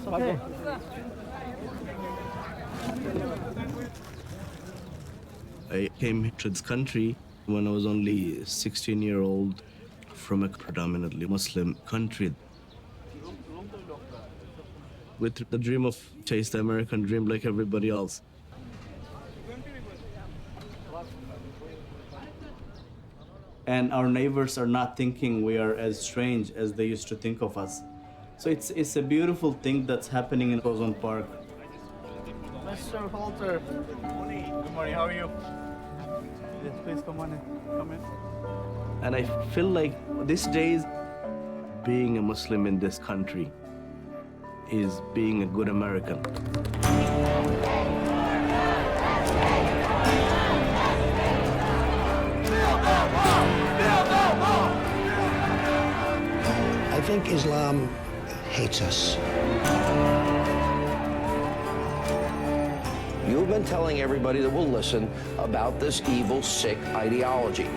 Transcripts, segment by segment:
Okay. I came to this country when I was only 16-year-old from a predominantly Muslim country, with the dream of chase the American dream like everybody else. And our neighbors are not thinking we are as strange as they used to think of us. So it's a beautiful thing that's happening in Ozone Park. Mr. Halter. Good morning, how are you? Yes, please come on in. Come in. And I feel like these days, being a Muslim in this country is being a good American. I think Islam hates us. You've been telling everybody that will listen about this evil, sick ideology.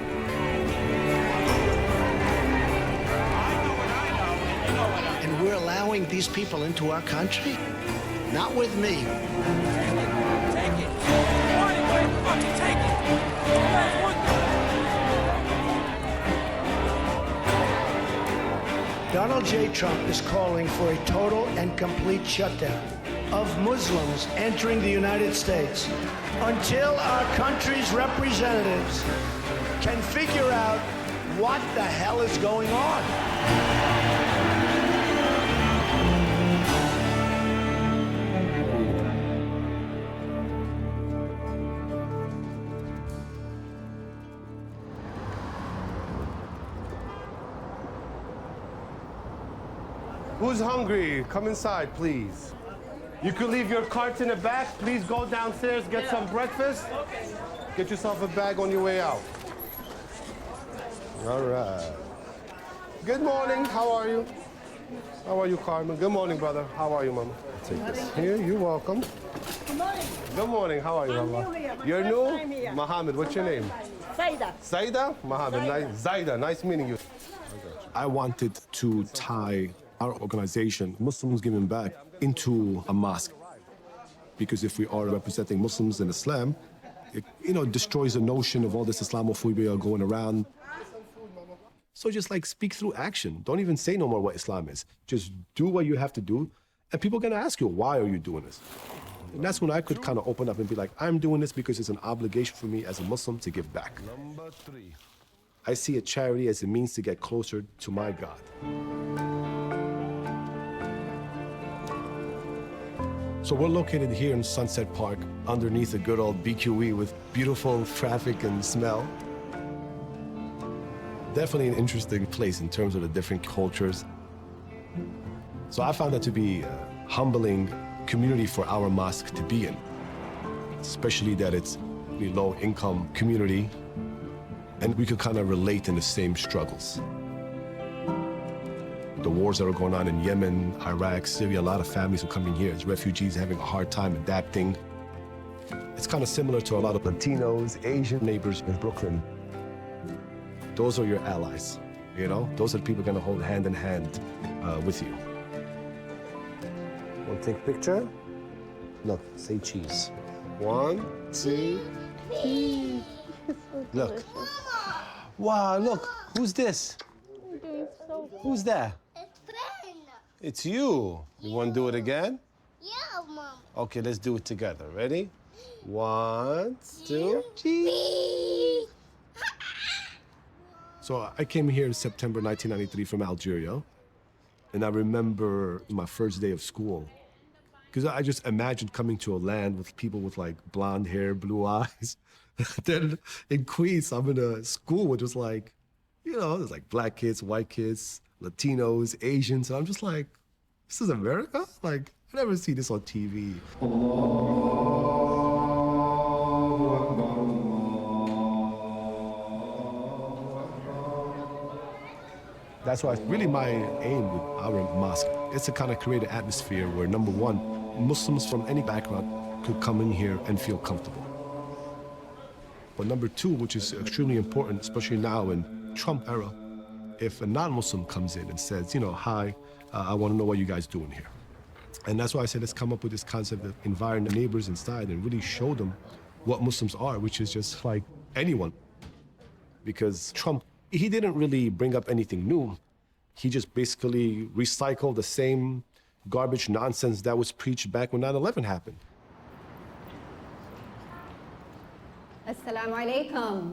And we're allowing these people into our country? Not with me. Take it. Take it. Donald J. Trump is calling for a total and complete shutdown of Muslims entering the United States until our country's representatives can figure out what the hell is going on. Who's hungry? Come inside, please. You could leave your cart in the back. Please go downstairs, get some breakfast. Get yourself a bag on your way out. All right. Good morning. How are you? How are you, Carmen? Good morning, brother. How are you, Mama? Take this. Here, you're welcome. Good morning. Good morning. How are you, I'm Mama? new here. You're First new? time here. Mohamed, what's your name? Saida. Zaida? Mohamed. Nice. Zaida, nice meeting you. I wanted to tie our organization, Muslims Giving Back, into a mosque. Because if we are representing Muslims in Islam, it, destroys the notion of all this Islamophobia going around. So just like speak through action. Don't even say no more what Islam is. Just do what you have to do, and people are gonna ask you, why are you doing this? And that's when I could kind of open up and be like, I'm doing this because it's an obligation for me as a Muslim to give back. Number 3. I see a charity as a means to get closer to my God. So we're located here in Sunset Park, underneath a good old BQE with beautiful traffic and smell. Definitely an interesting place in terms of the different cultures. So I found that to be a humbling community for our mosque to be in, especially that it's a low-income community, and we could kind of relate in the same struggles. The wars that are going on in Yemen, Iraq, Syria, a lot of families are coming here as refugees, having a hard time adapting. It's kind of similar to a lot of Latinos, Asian neighbors in Brooklyn. Those are your allies, Those are the people going to hold hand in hand with you. Want to take a picture? Look, say cheese. 1, 2, cheese. Look. Wow, look, who's this? Who's that? It's you. You want to do it again? Yeah, Mom. Okay, let's do it together. Ready? 1, 2, cheese. So I came here in September 1993 from Algeria, and I remember my first day of school, because I just imagined coming to a land with people with like blonde hair, blue eyes. Then in Queens, I'm in a school which was like, there's like black kids, white kids, Latinos, Asians, and I'm just like, this is America? Like, I never see this on TV. That's why really my aim with our mosque is to kind of create an atmosphere where, number one, Muslims from any background could come in here and feel comfortable. But number two, which is extremely important, especially now in Trump era, if a non-Muslim comes in and says, hi, I want to know what you guys doing here. And that's why I said, let's come up with this concept of inviting the neighbors inside and really show them what Muslims are, which is just like anyone. Because Trump, he didn't really bring up anything new. He just basically recycled the same garbage nonsense that was preached back when 9/11 happened. Assalamu alaikum.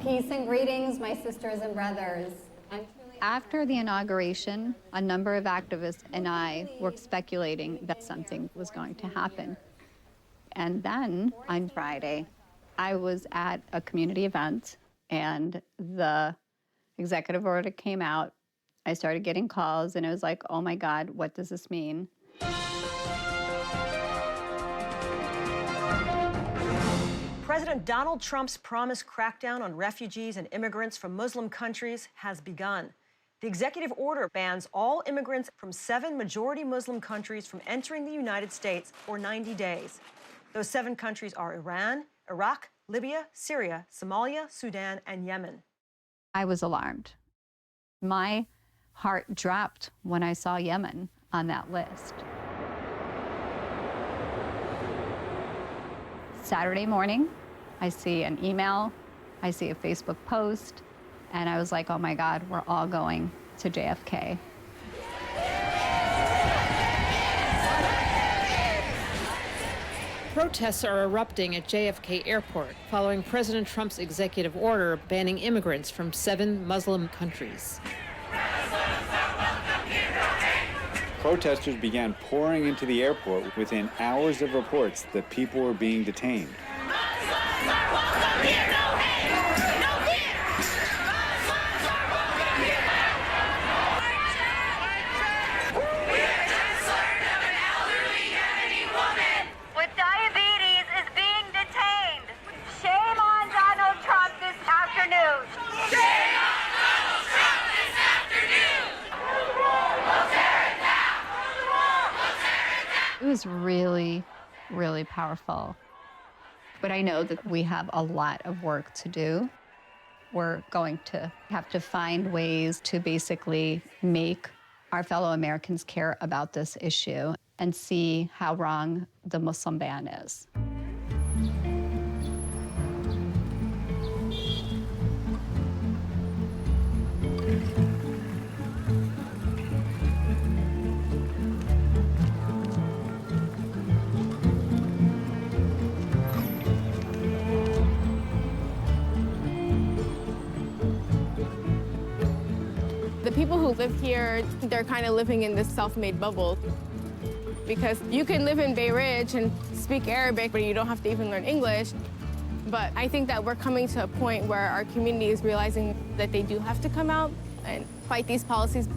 Peace and greetings, my sisters and brothers. After the inauguration, a number of activists and I were speculating that something was going to happen. And then on Friday, I was at a community event and the executive order came out. I started getting calls and it was like, oh my God, what does this mean? President Donald Trump's promised crackdown on refugees and immigrants from Muslim countries has begun. The executive order bans all immigrants from 7 majority Muslim countries from entering the United States for 90 days. Those 7 countries are Iran, Iraq, Libya, Syria, Somalia, Sudan, and Yemen. I was alarmed. My heart dropped when I saw Yemen on that list. Saturday morning, I see an email, I see a Facebook post, and I was like, oh my God, we're all going to JFK. Protests are erupting at JFK Airport following President Trump's executive order banning immigrants from 7 Muslim countries. Protesters began pouring into the airport within hours of reports that people were being detained. It was really, really powerful. But I know that we have a lot of work to do. We're going to have to find ways to basically make our fellow Americans care about this issue and see how wrong the Muslim ban is. The people who live here, they're kind of living in this self-made bubble because you can live in Bay Ridge and speak Arabic, but you don't have to even learn English. But I think that we're coming to a point where our community is realizing that they do have to come out and fight these policies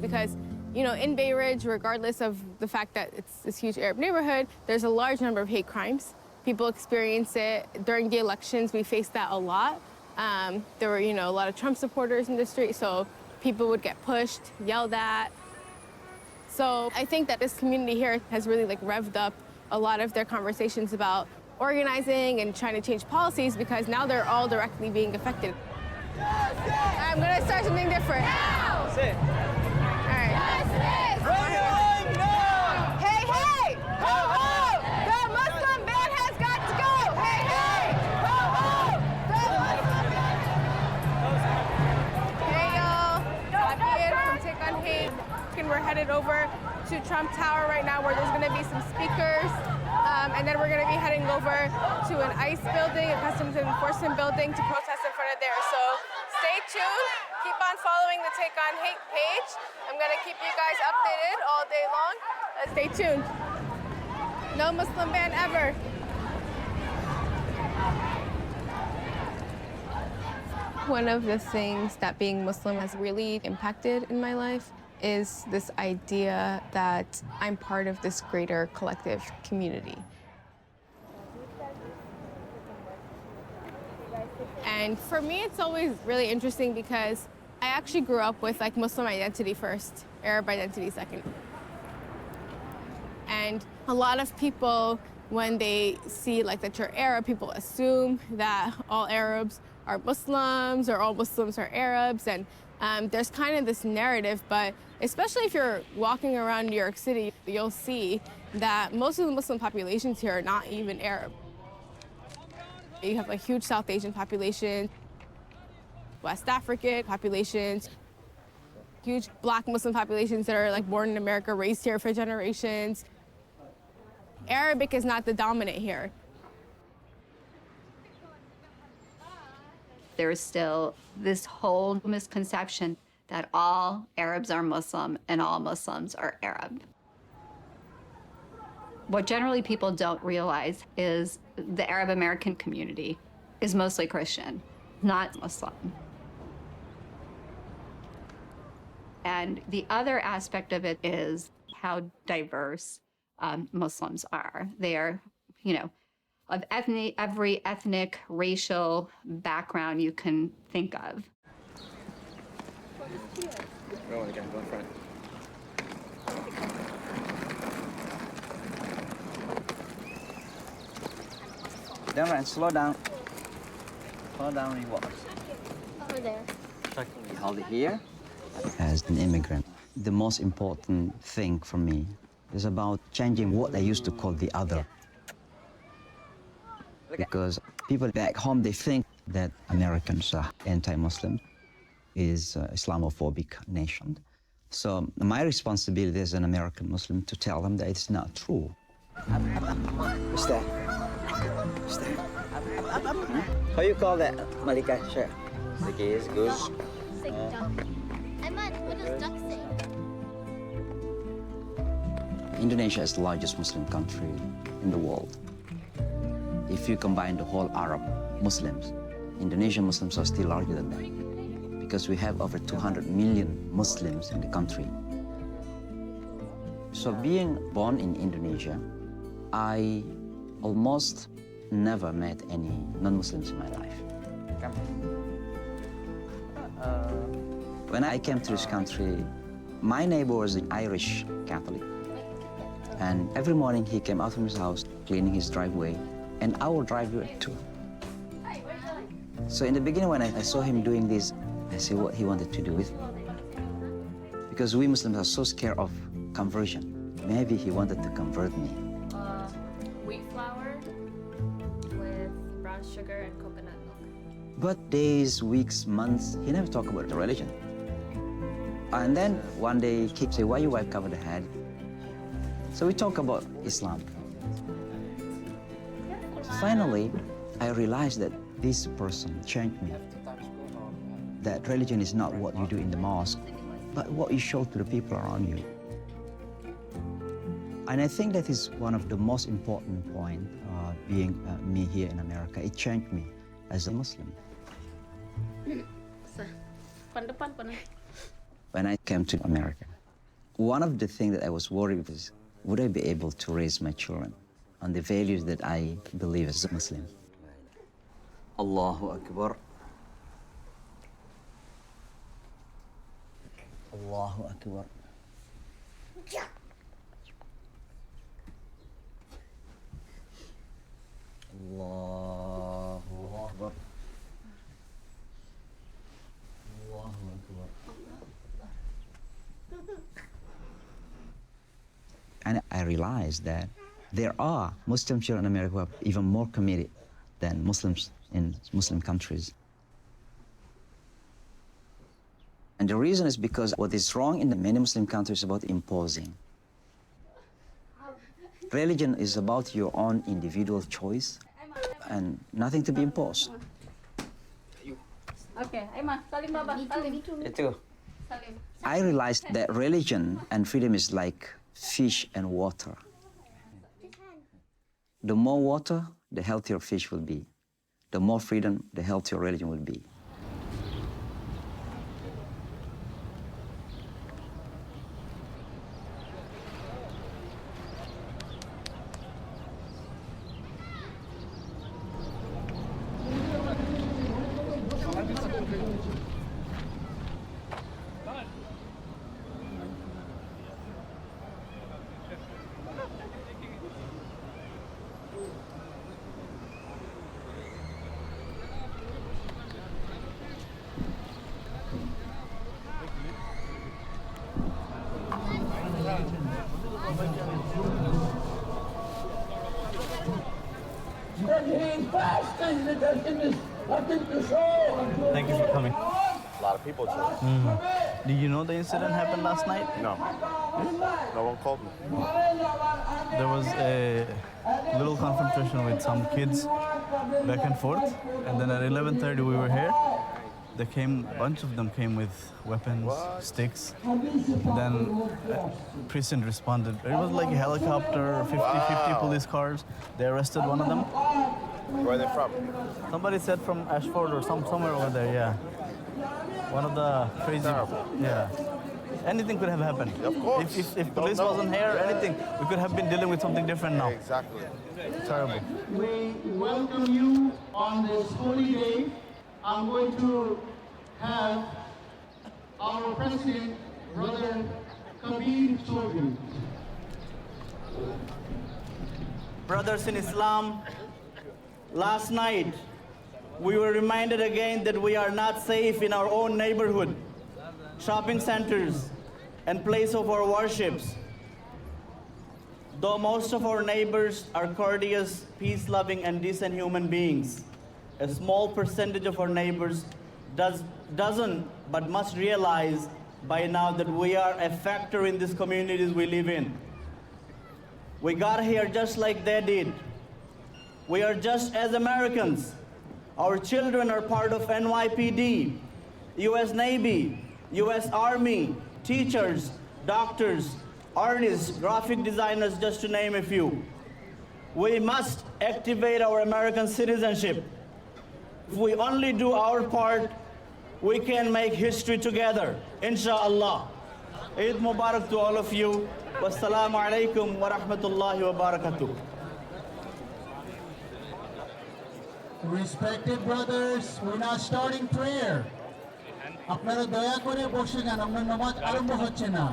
because, you know, in Bay Ridge, regardless of the fact that it's this huge Arab neighborhood, there's a large number of hate crimes. People experience it. During the elections, we faced that a lot. There were, you know, a lot of Trump supporters in the street, so people would get pushed, yelled at. So I think that this community here has really like revved up a lot of their conversations about organizing and trying to change policies because now they're all directly being affected. I'm gonna start something different. That's it. All right. Hey, hey! Ho, ho! The Muslim ban has got to go! Hey, hey! Ho, ho! The Muslim ban has... Hey, y'all. Abir from Take on Hate. And we're headed over to Trump Tower right now where there's gonna be some speakers. And then we're gonna be heading over to an ICE building, a Customs and Enforcement building to protest in front of there. So stay tuned, keep on following the Take on Hate page. I'm gonna keep you guys updated all day long. Stay tuned. No Muslim ban ever. One of the things that being Muslim has really impacted in my life is this idea that I'm part of this greater collective community. And for me, it's always really interesting because I actually grew up with like Muslim identity first, Arab identity second. And a lot of people, when they see like that you're Arab, people assume that all Arabs are Muslims or all Muslims are Arabs. And There's kind of this narrative, but especially if you're walking around New York City, you'll see that most of the Muslim populations here are not even Arab. You have a huge South Asian population, West African populations, huge Black Muslim populations that are like born in America, raised here for generations. Arabic is not the dominant here. There's still this whole misconception that all Arabs are Muslim and all Muslims are Arab. What generally people don't realize is the Arab American community is mostly Christian, not Muslim. And the other aspect of it is how diverse Muslims are. They are, of every ethnic, racial background you can think of. Go again, go in front. Down right, slow down. Slow down, reverse. Over there. Hold it here. As an immigrant, the most important thing for me is about changing what I used to call the other. Because people back home, they think that Americans are anti-Muslim, is an Islamophobic nation. So my responsibility as an American Muslim to tell them that it's not true. Stay. Stay. How you call that, Malika? Sure. Malika is good. Ahmed, what does duck say? Indonesia is the largest Muslim country in the world. If you combine the whole Arab Muslims, Indonesian Muslims are still larger than that because we have over 200 million Muslims in the country. So being born in Indonesia, I almost never met any non-Muslims in my life. When I came to this country, my neighbor was an Irish Catholic. And every morning he came out from his house, cleaning his driveway, and our driveway too. So in the beginning when I saw him doing this, I see what he wanted to do with me. Because we Muslims are so scared of conversion. Maybe he wanted to convert me. Wheat flour with brown sugar and coconut milk. But days, weeks, months, he never talked about the religion. And then one day he said, why your wife cover the head? So we talk about Islam. Finally, I realized that this person changed me. That religion is not what you do in the mosque, but what you show to the people around you. And I think that is one of the most important points, being me here in America. It changed me as a Muslim. When I came to America, one of the things that I was worried was, would I be able to raise my children on the values that I believe as a Muslim? Allahu Akbar. Allahu Akbar. Allahu Akbar. Allahu Akbar. And I realized that there are Muslim children in America who are even more committed than Muslims in Muslim countries. And the reason is because what is wrong in the many Muslim countries is about imposing. Religion is about your own individual choice and nothing to be imposed. Okay, Aima, salim baba, salim. Itu. I realized that religion and freedom is like fish and water. The more water, the healthier fish will be. The more freedom, the healthier religion will be. Thank you for coming. A lot of people too. Do you know the incident happened last night? No. No one called me. There was a little confrontation with some kids back and forth, and then at 11:30 we were here. They came, a bunch of them came with weapons, sticks. Then precinct responded. It was like a helicopter, 50 police cars. They arrested one of them. Where are they from? Somebody said from Ashford or somewhere over there, yeah. One of the crazy, yeah. Anything could have happened. Of course. If police wasn't here, anything, we could have been dealing with something different now. Exactly. Terrible. We welcome you on this holy day. I'm going to have our president, Brother Kobir Chowdhury. Brothers in Islam, last night we were reminded again that we are not safe in our own neighborhood, shopping centers, and place of our worships. Though most of our neighbors are courteous, peace-loving, and decent human beings, a small percentage of our neighbors doesn't but must realize by now that we are a factor in these communities we live in. We got here just like they did. We are just as Americans. Our children are part of NYPD, US Navy, US Army, teachers, doctors, artists, graphic designers, just to name a few. We must activate our American citizenship. If we only do our part, we can make history together, inshallah. Eid Mubarak to all of you. Wassalamu alaikum wa rahmatullahi wa barakatuh. Respected brothers, we're now starting prayer. আপনারা দয়া করে বসে যান, আমরা নামাজ আরম্ভ হচ্ছে না।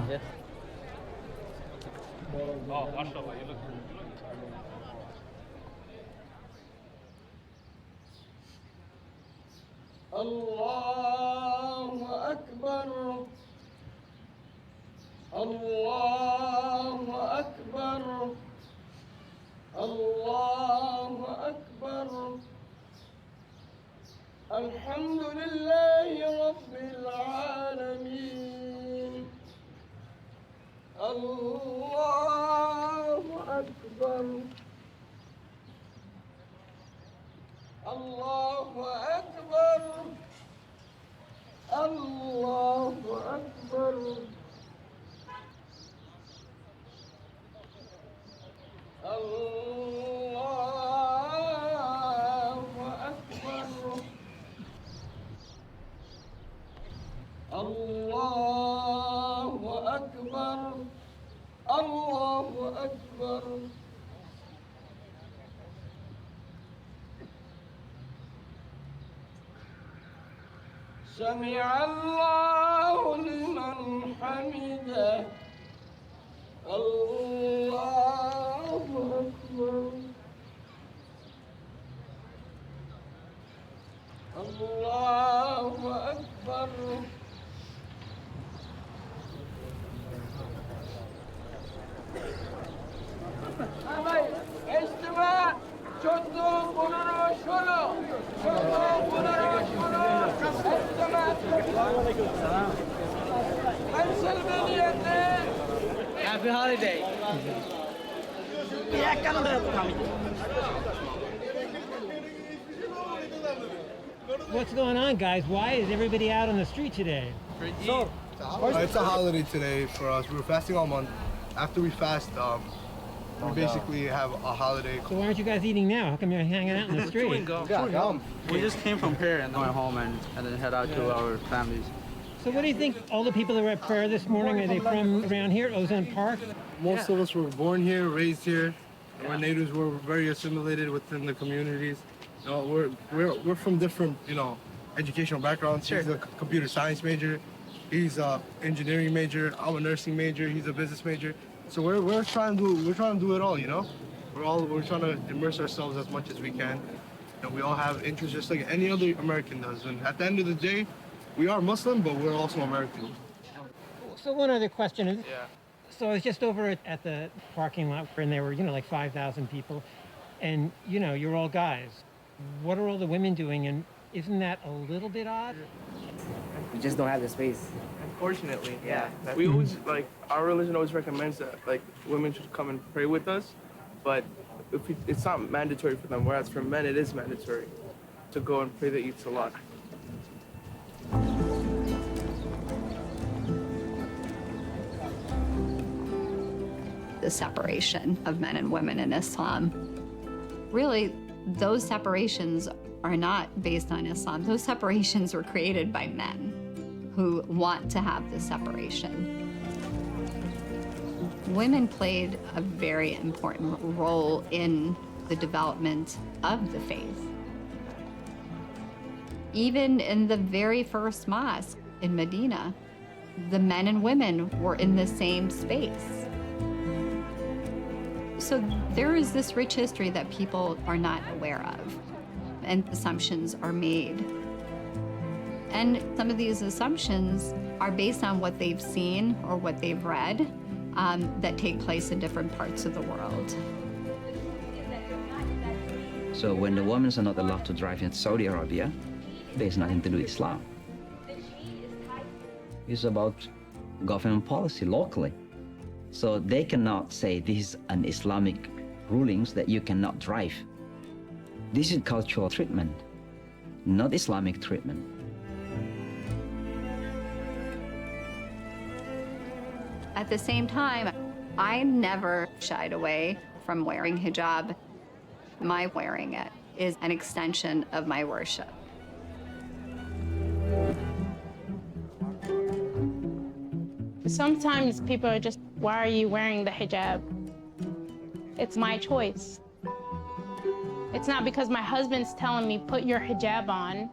الله أكبر الله أكبر الله أكبر الحمد لله رب العالمين الله أكبر الله أكبر الله أكبر الله أكبر الله أكبر سمع الله لمن حمده الله أكبر الله أكبر اجتماع 14 15 16 14 15 Happy holiday. What's going on, guys? Why is everybody out on the street today? So, it's a holiday today for us. We're fasting all month. After we fast, we basically have a holiday. So why aren't you guys eating now? How come you're hanging out in the street? We just came from here and went home and then head out to our families. So what do you think, all the people that were at prayer this morning, are they from around here, Ozone Park? Most of us were born here, raised here. Our natives were very assimilated within the communities. You know, we're from different, educational backgrounds. Sure. He's a computer science major. He's a engineering major. I'm a nursing major. He's a business major. So we're trying to do it all, We're trying to immerse ourselves as much as we can. And we all have interests just like any other American does. And at the end of the day, we are Muslim, but we're also American. So one other question. So I was just over at the parking lot, and there were, like 5,000 people. And, you're all guys. What are all the women doing, and isn't that a little bit odd? We just don't have the space. Unfortunately, yeah. We always, our religion always recommends that, women should come and pray with us, but it's not mandatory for them, whereas for men, it is mandatory to go and pray the Eid Salat. The separation of men and women in Islam. Really, those separations are not based on Islam. Those separations were created by men who want to have this separation. Women played a very important role in the development of the faith. Even in the very first mosque in Medina, the men and women were in the same space. So there is this rich history that people are not aware of, and assumptions are made. And some of these assumptions are based on what they've seen or what they've read that take place in different parts of the world. So when the women are not allowed to drive in Saudi Arabia, there's nothing to do with Islam. It's about government policy locally. So they cannot say this is an Islamic rulings that you cannot drive. This is cultural treatment, not Islamic treatment. At the same time, I never shied away from wearing hijab. My wearing it is an extension of my worship. Sometimes people are just, why are you wearing the hijab? It's my choice. It's not because my husband's telling me, put your hijab on,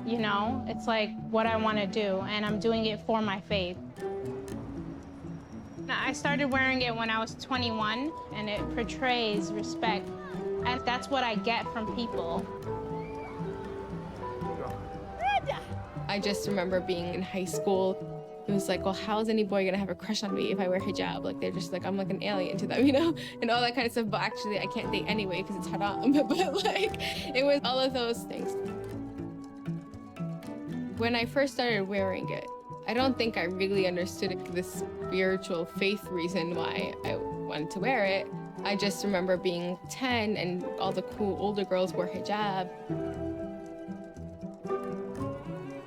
you know? It's like what I want to do, and I'm doing it for my faith. I started wearing it when I was 21, and it portrays respect, and that's what I get from people. I just remember being in high school. It was like, well, how is any boy gonna have a crush on me if I wear hijab? Like, they're just like, I'm like an alien to them, you know? And all that kind of stuff, but actually I can't date anyway because it's haram. But like, it was all of those things. When I first started wearing it, I don't think I really understood the spiritual faith reason why I wanted to wear it. I just remember being 10 and all the cool older girls wore hijab.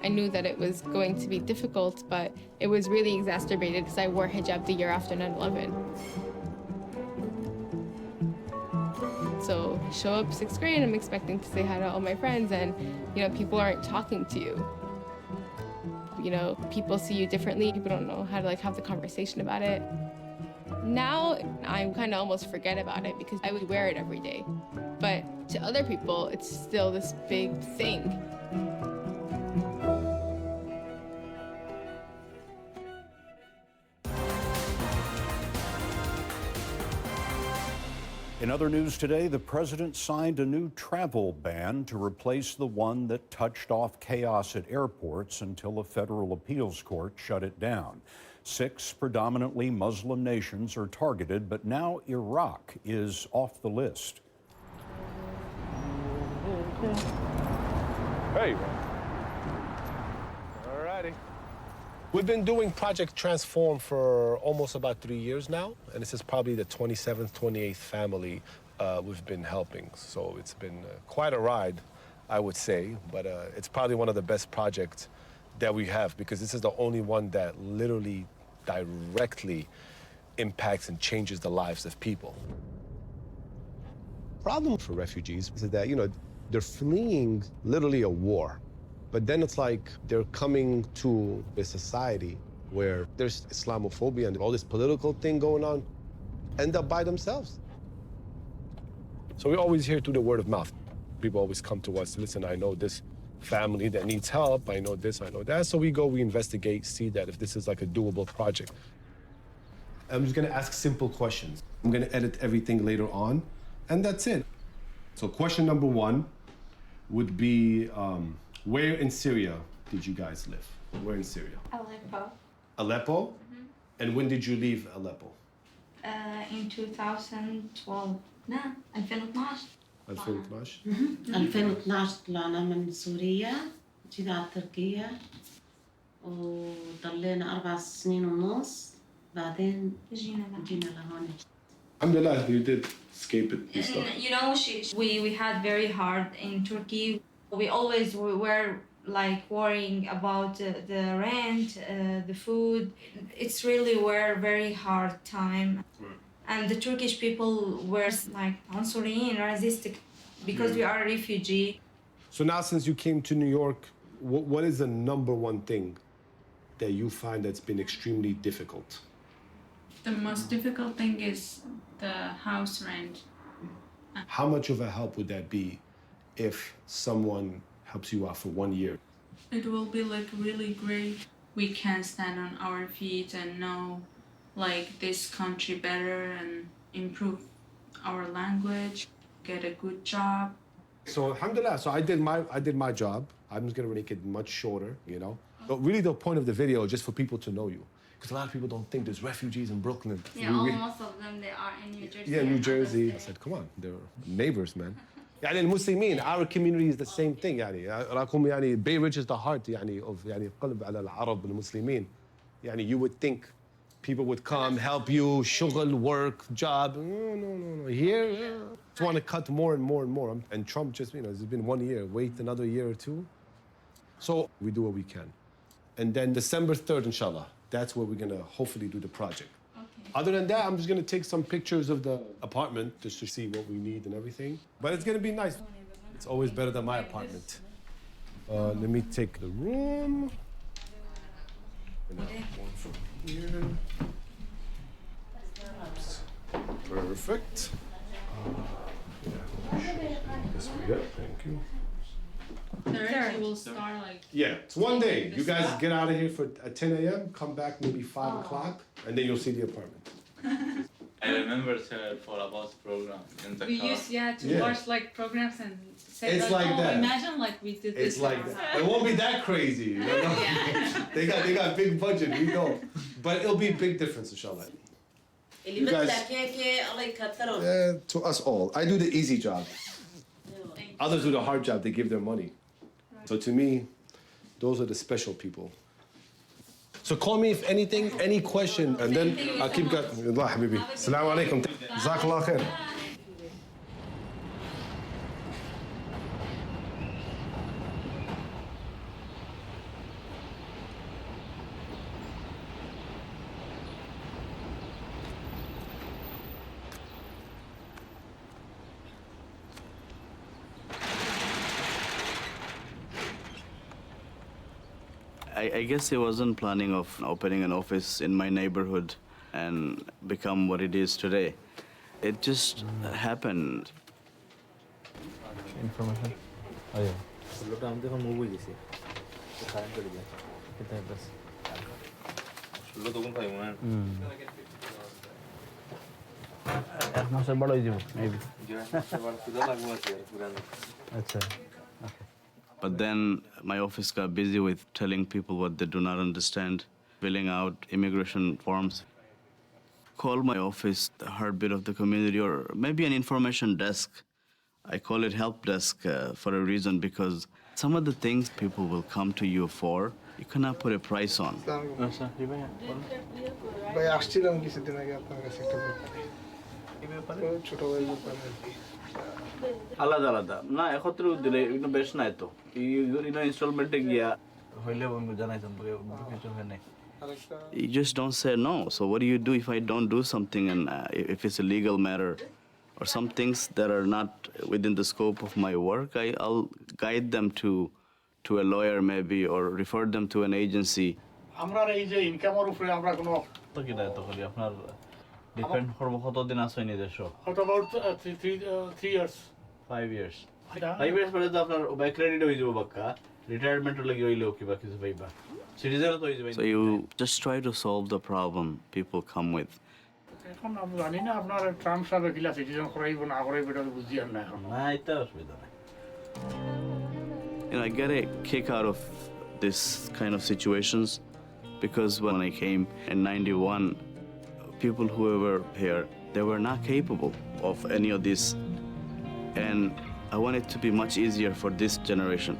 I knew that it was going to be difficult, but it was really exacerbated because I wore hijab the year after 9/11. So I show up 6th grade, I'm expecting to say hi to all my friends, and people aren't talking to you. People see you differently. People don't know how to have the conversation about it. Now I kind of almost forget about it because I would wear it every day. But to other people, it's still this big thing. In other news today, the president signed a new travel ban to replace the one that touched off chaos at airports until a federal appeals court shut it down. 6 predominantly Muslim nations are targeted, but now Iraq is off the list. Hey. All righty. We've been doing Project Transform for almost about 3 years now, and this is probably the 27th, 28th family we've been helping. So it's been quite a ride, I would say, but it's probably one of the best projects that we have because this is the only one that literally directly impacts and changes the lives of people. Problem for refugees is that, they're fleeing literally a war. But then it's like they're coming to a society where there's Islamophobia and all this political thing going on, end up by themselves. So we always hear through the word of mouth. People always come to us, listen, I know this family that needs help, I know this, I know that. So we go, we investigate, see that if this is like a doable project. I'm just gonna ask simple questions. I'm gonna edit everything later on, and that's it. So question number 1 would be, where in Syria did you guys live? Where in Syria? Aleppo. Aleppo? Mm-hmm. And when did you leave Aleppo? In 2012. No, 2012. 2012 2012 طلعنا من سوريا جينا على تركيا وضلينا 4 سنين ونص بعدين جينا لهون. Alhamdulillah, you did escape it and stuff. You know, we had very hard in Turkey. We always were like worrying about the rent, the food. It's really were very hard time. And the Turkish people were like answering resisting because we are a refugee. So now since you came to New York, what is the number one thing that you find that's been extremely difficult? The most difficult thing is the house rent. How much of a help would that be if someone helps you out for 1 year? It will be like really great. We can stand on our feet and know like this country better and improve our language, get a good job. So alhamdulillah, so I did my job. I'm just gonna make it much shorter, you know. But really the point of the video is just for people to know you. Because a lot of people don't think there's refugees in Brooklyn. Yeah, most of them, they are in New Jersey. Yeah, New Jersey. I said, come on, they're neighbors, man. يعني المسلمين, our community is the same thing يعني. راكم يعني Bay Ridge is the heart يعني of يعني قلب على العرب والمسلمين. يعني you would think people would come, help you, شغل, work, job. No. Here, just want to cut more and more and more. And Trump just, you know, it's been 1 year. Wait another year or two. So we do what we can. And then December 3rd, inshallah, that's where we're going to hopefully do the project. Okay. Other than that, I'm just going to take some pictures of the apartment just to see what we need and everything. But it's going to be nice. It's always better than my apartment. Let me take the room. And one from here. Perfect. This we get. Thank you. Third, you will start like... Yeah, it's 1 day. You guys get out of here at 10 a.m., come back maybe 5 o'clock, and then you'll see the apartment. I remember for about program in the We car. used to watch like programs and say It's like that. Imagine like we did this. It's like that. It won't be that crazy. You know? they got big budget, we know. But it'll be a big difference, inshallah. You guys, to us all. I do the easy job. Others do the hard job, they give their money. So to me, those are the special people. So call me if anything, any question, and then I'll keep going. Allah, habibi. Assalamu alaikum. Jazakallah khair. I guess he wasn't planning of opening an office in my neighborhood and become what it is today. It just happened. Information. Oh yeah. लोटा हम देखो movie जैसे तो खाने कर दिया कितना है बस लो तो कौन खाएगा मैं एक मास बड़ा ही जीवो maybe जो है बड़ा खुदा लगवा है पुराना अच्छा okay. But then my office got busy with telling people what they do not understand, filling out immigration forms. Call my office the heartbeat of the community, or maybe an information desk. I call it help desk for a reason, because some of the things people will come to you for, you cannot put a price on. আলাদা আলাদা না একত্র দিলে একটু বেশ নাই তো ইনো ইনস্টলমেন্টে গিয়া হইলে বন্ধু জানাইতাম কিছু হয় নাই You just don't say no. So what do you do if I don't do something, and if it's a legal matter or some things that are not within the scope of my work, I'll guide them to a lawyer maybe, or refer them to an agency. আমরা এই যে ইনকামের উপরে আমরা কোনো তো কি দায়িত্ব করি আপনার ডিপেন্ড করব কতদিন আসেন এই দেশ কত about 3 years 5 years 5 years পরে তো আপনার বাই ক্রেডিট হয়ে যাবে বাক্কা রিটায়ারমেন্ট লাগি হইলেও কি বা কিছু পাইবা সিটিজেন তো হয়ে যাবে So you just try to solve the problem people come with. এখন আমি জানি না আপনার ট্রাম্প সাহেব কিলা সিটিজেন করাইব না করাইব এটা বুঝি আর না এখন না এটা অসুবিধা নাই You know, I get a kick out of this kind of situations, because when I came in 91, people who were here, they were not capable of any of these And I want it to be much easier for this generation.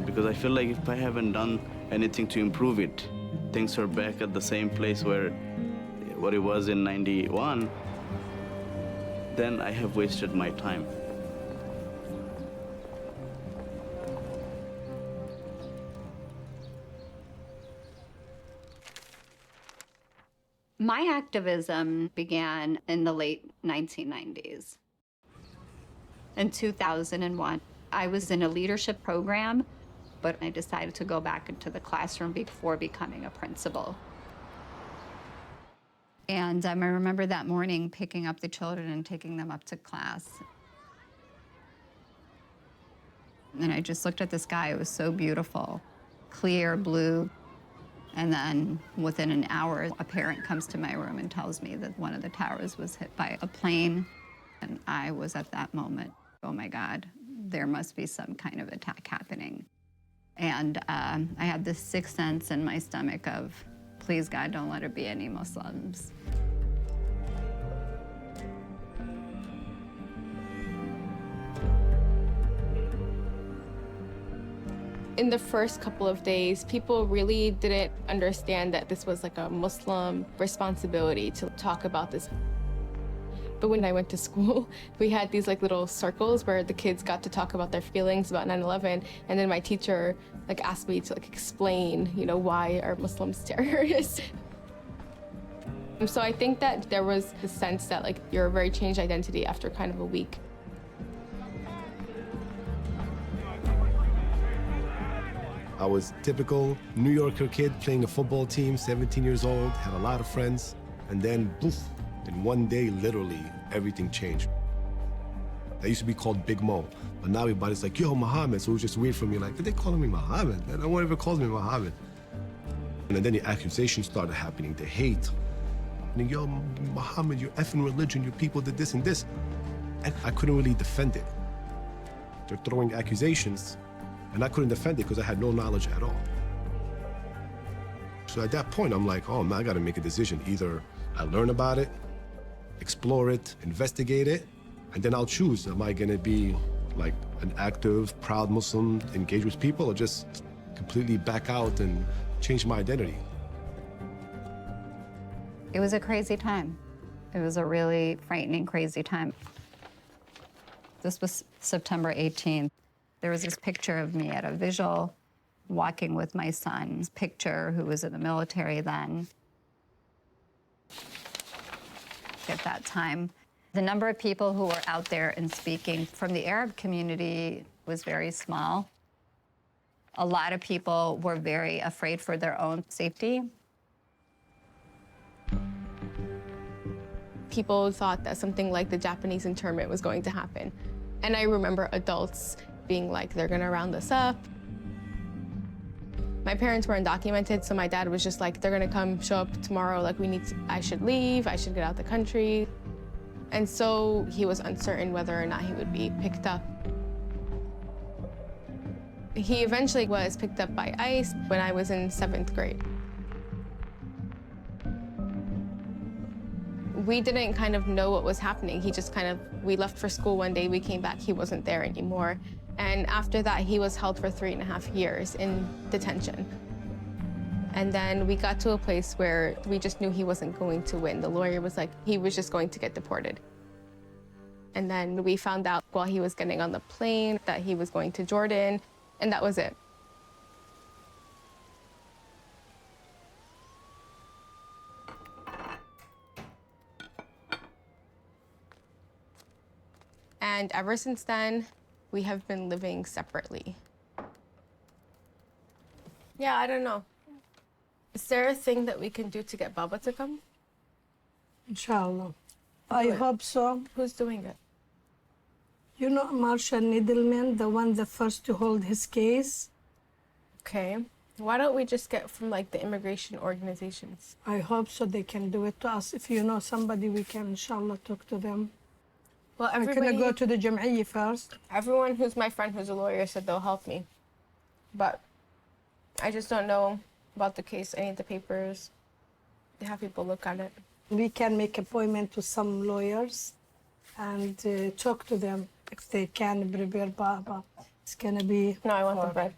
Because I feel like if I haven't done anything to improve it, things are back at the same place where what it was in 91, then I have wasted my time. My activism began in the late 1990s. In 2001, I was in a leadership program, but I decided to go back into the classroom before becoming a principal. And I remember that morning picking up the children and taking them up to class. And I just looked at the sky. It was so beautiful, clear blue. And then within an hour, a parent comes to my room and tells me that one of the towers was hit by a plane. And I was at that moment, oh my God, there must be some kind of attack happening. And I had this sixth sense in my stomach of, please God, don't let it be any Muslims. In the first couple of days, people really didn't understand that this was like a Muslim responsibility to talk about this. But when I went to school, we had these like little circles where the kids got to talk about their feelings about 9/11, and then my teacher like asked me to like explain, why are Muslims terrorists? So I think that there was the sense that like you're a very changed identity after kind of a week. I was typical New Yorker kid playing a football team, 17 years old, had a lot of friends, and then poof, in one day, literally, everything changed. I used to be called Big Mo, but now everybody's like, yo, Mohamed, so it was just weird for me, like, they calling me Mohamed? Man, no one ever calls me Mohamed. And then the accusations started happening, the hate. And yo, Mohamed, your effing religion, your people did this and this. And I couldn't really defend it. They're throwing accusations, and I couldn't defend it because I had no knowledge at all. So at that point, I'm like, oh man, I gotta make a decision. Either I learn about it, explore it, investigate it, and then I'll choose. Am I gonna be like an active, proud Muslim, engage with people, or just completely back out and change my identity? It was a crazy time. It was a really frightening, crazy time. This was September 18th. There was this picture of me at a vigil, walking with my son's picture, who was in the military then. At that time, the number of people who were out there and speaking from the Arab community was very small. A lot of people were very afraid for their own safety. People thought that something like the Japanese internment was going to happen. And I remember adults being like, they're gonna round us up. My parents were undocumented, so my dad was just like, they're gonna come show up tomorrow, like I should leave, I should get out the country. And so he was uncertain whether or not he would be picked up. He eventually was picked up by ICE when I was in 7th grade. We didn't kind of know what was happening. We left for school one day, we came back, he wasn't there anymore. And after that, he was held for 3.5 years in detention. And then we got to a place where we just knew he wasn't going to win. The lawyer was like, he was just going to get deported. And then we found out while he was getting on the plane that he was going to Jordan, and that was it. And ever since then, we have been living separately. Yeah, I don't know. Is there a thing that we can do to get Baba to come? Inshallah. I hope so. Who's doing it? You know Marshall Needleman, the first to hold his case? Okay. Why don't we just get from like the immigration organizations? I hope so they can do it to us. If you know somebody, we can inshallah talk to them. Well, I'm gonna go to the Jam'iyya first. Everyone who's my friend who's a lawyer said they'll help me. But I just don't know about the case. I need the papers. They have people look at it. We can make appointment to some lawyers. and talk to them if they can prepare baba. It's gonna be. No, I want the bread.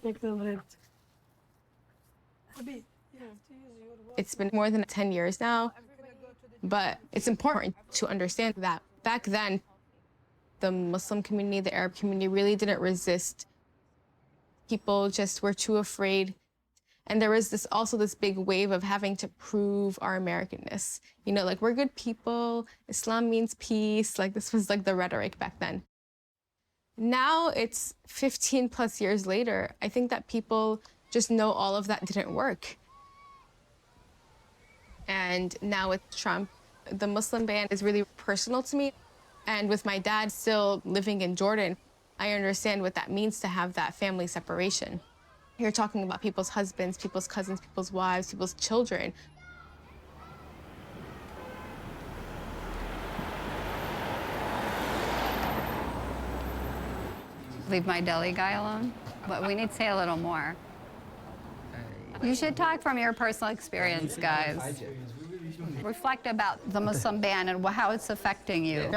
Take the bread. It's been more than 10 years now, but it's important to understand that back then, the Muslim community, the Arab community really didn't resist. People just were too afraid. And there was also this big wave of having to prove our Americanness. You know, like, we're good people, Islam means peace. Like, this was like the rhetoric back then. Now it's 15 plus years later. I think that people just know all of that didn't work. And now with Trump, the Muslim ban is really personal to me. And with my dad still living in Jordan, I understand what that means to have that family separation. You're talking about people's husbands, people's cousins, people's wives, people's children. Leave my deli guy alone, but we need to say a little more. You should talk from your personal experience, guys. Reflect about the Muslim ban and how it's affecting you.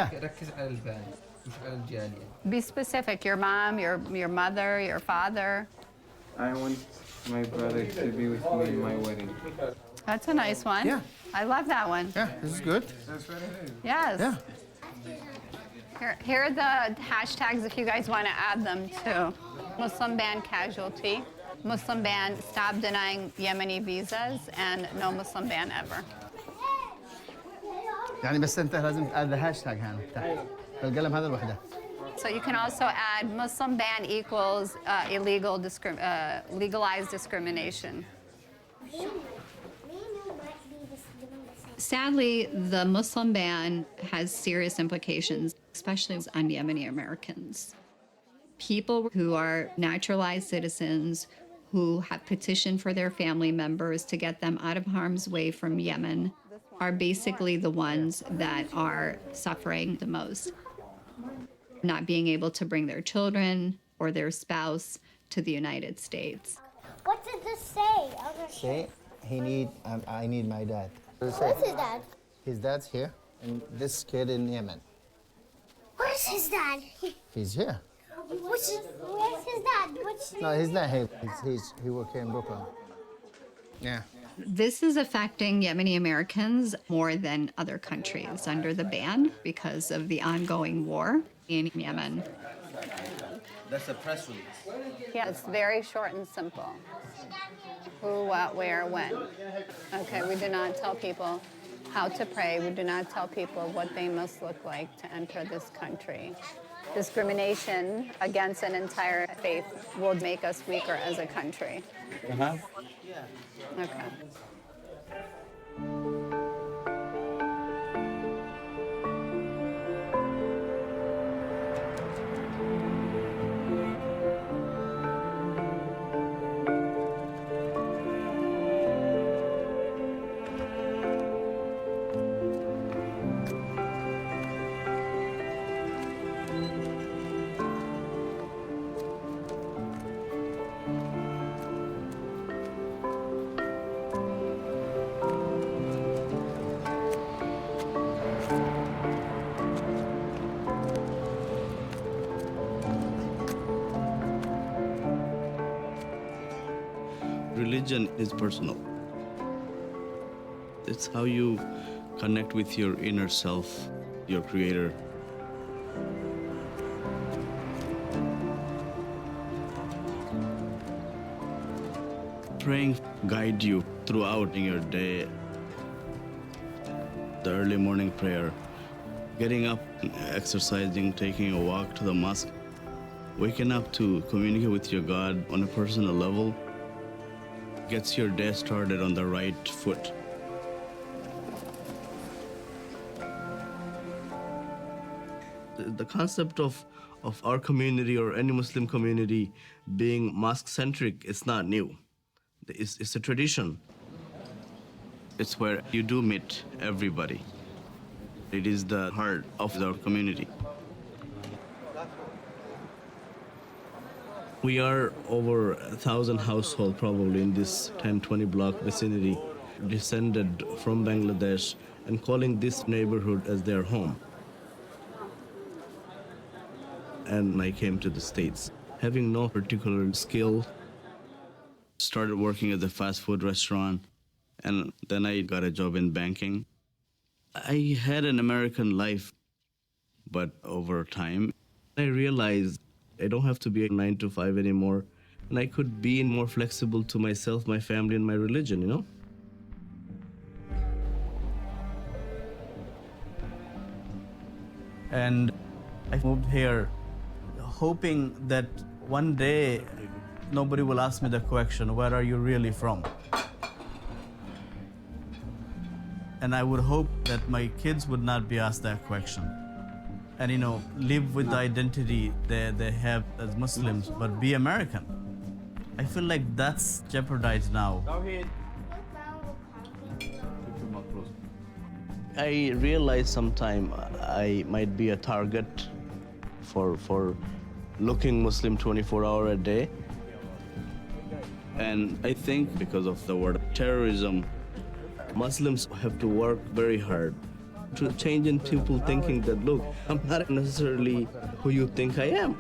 Be specific, your mom, your mother, your father. I want my brother to be with me in my wedding. That's a nice one. Yeah. I love that one. Yeah, this is good. Yes. Yeah. Here are the hashtags if you guys want to add them too. Muslim ban casualty, Muslim ban stop denying Yemeni visas, and no Muslim ban ever. يعني بس انت لازم تقعد الهاشتاج هنا تحت القلم هذا لوحده. So you can also add Muslim ban equals legalized discrimination. Sadly, the Muslim ban has serious implications, especially on Yemeni Americans. People who are naturalized citizens who have petitioned for their family members to get them out of harm's way from Yemen are basically the ones that are suffering the most. Not being able to bring their children or their spouse to the United States. What did this say? Say, I need my dad. Where's his dad? His dad's here, and this kid in Yemen. Where's his dad? He's here. Where's his dad? No, he's not here. He works here in Brooklyn. Yeah. This is affecting Yemeni Americans more than other countries under the ban because of the ongoing war in Yemen. That's a press release. Yeah, it's very short and simple. Who, what, where, when. Okay, we do not tell people how to pray. We do not tell people what they must look like to enter this country. Discrimination against an entire faith will make us weaker as a country. Okay. Religion is personal. It's how you connect with your inner self, your creator. Praying guide you throughout your day. The early morning prayer, getting up, exercising, taking a walk to the mosque, waking up to communicate with your God on a personal level, gets your day started on the right foot. The concept of our community or any Muslim community being mosque-centric is not new. It's a tradition. It's where you do meet everybody. It is the heart of our community. We are over 1,000 households probably in this 10-20 block vicinity, descended from Bangladesh and calling this neighborhood as their home. And I came to the States, having no particular skill, started working at the fast food restaurant, and then I got a job in banking. I had an American life, but over time, I realized I don't have to be a 9 to 5 anymore, and I could be more flexible to myself, my family, and my religion, you know? And I moved here hoping that one day nobody will ask me the question, where are you really from? And I would hope that my kids would not be asked that question. And, you know, live with the identity they have as Muslims, but be American. I feel like that's jeopardized now. I realize sometime I might be a target for looking Muslim 24 hours a day. And I think because of the word terrorism, Muslims have to work very hard to change in people thinking that, look, I'm not necessarily who you think I am.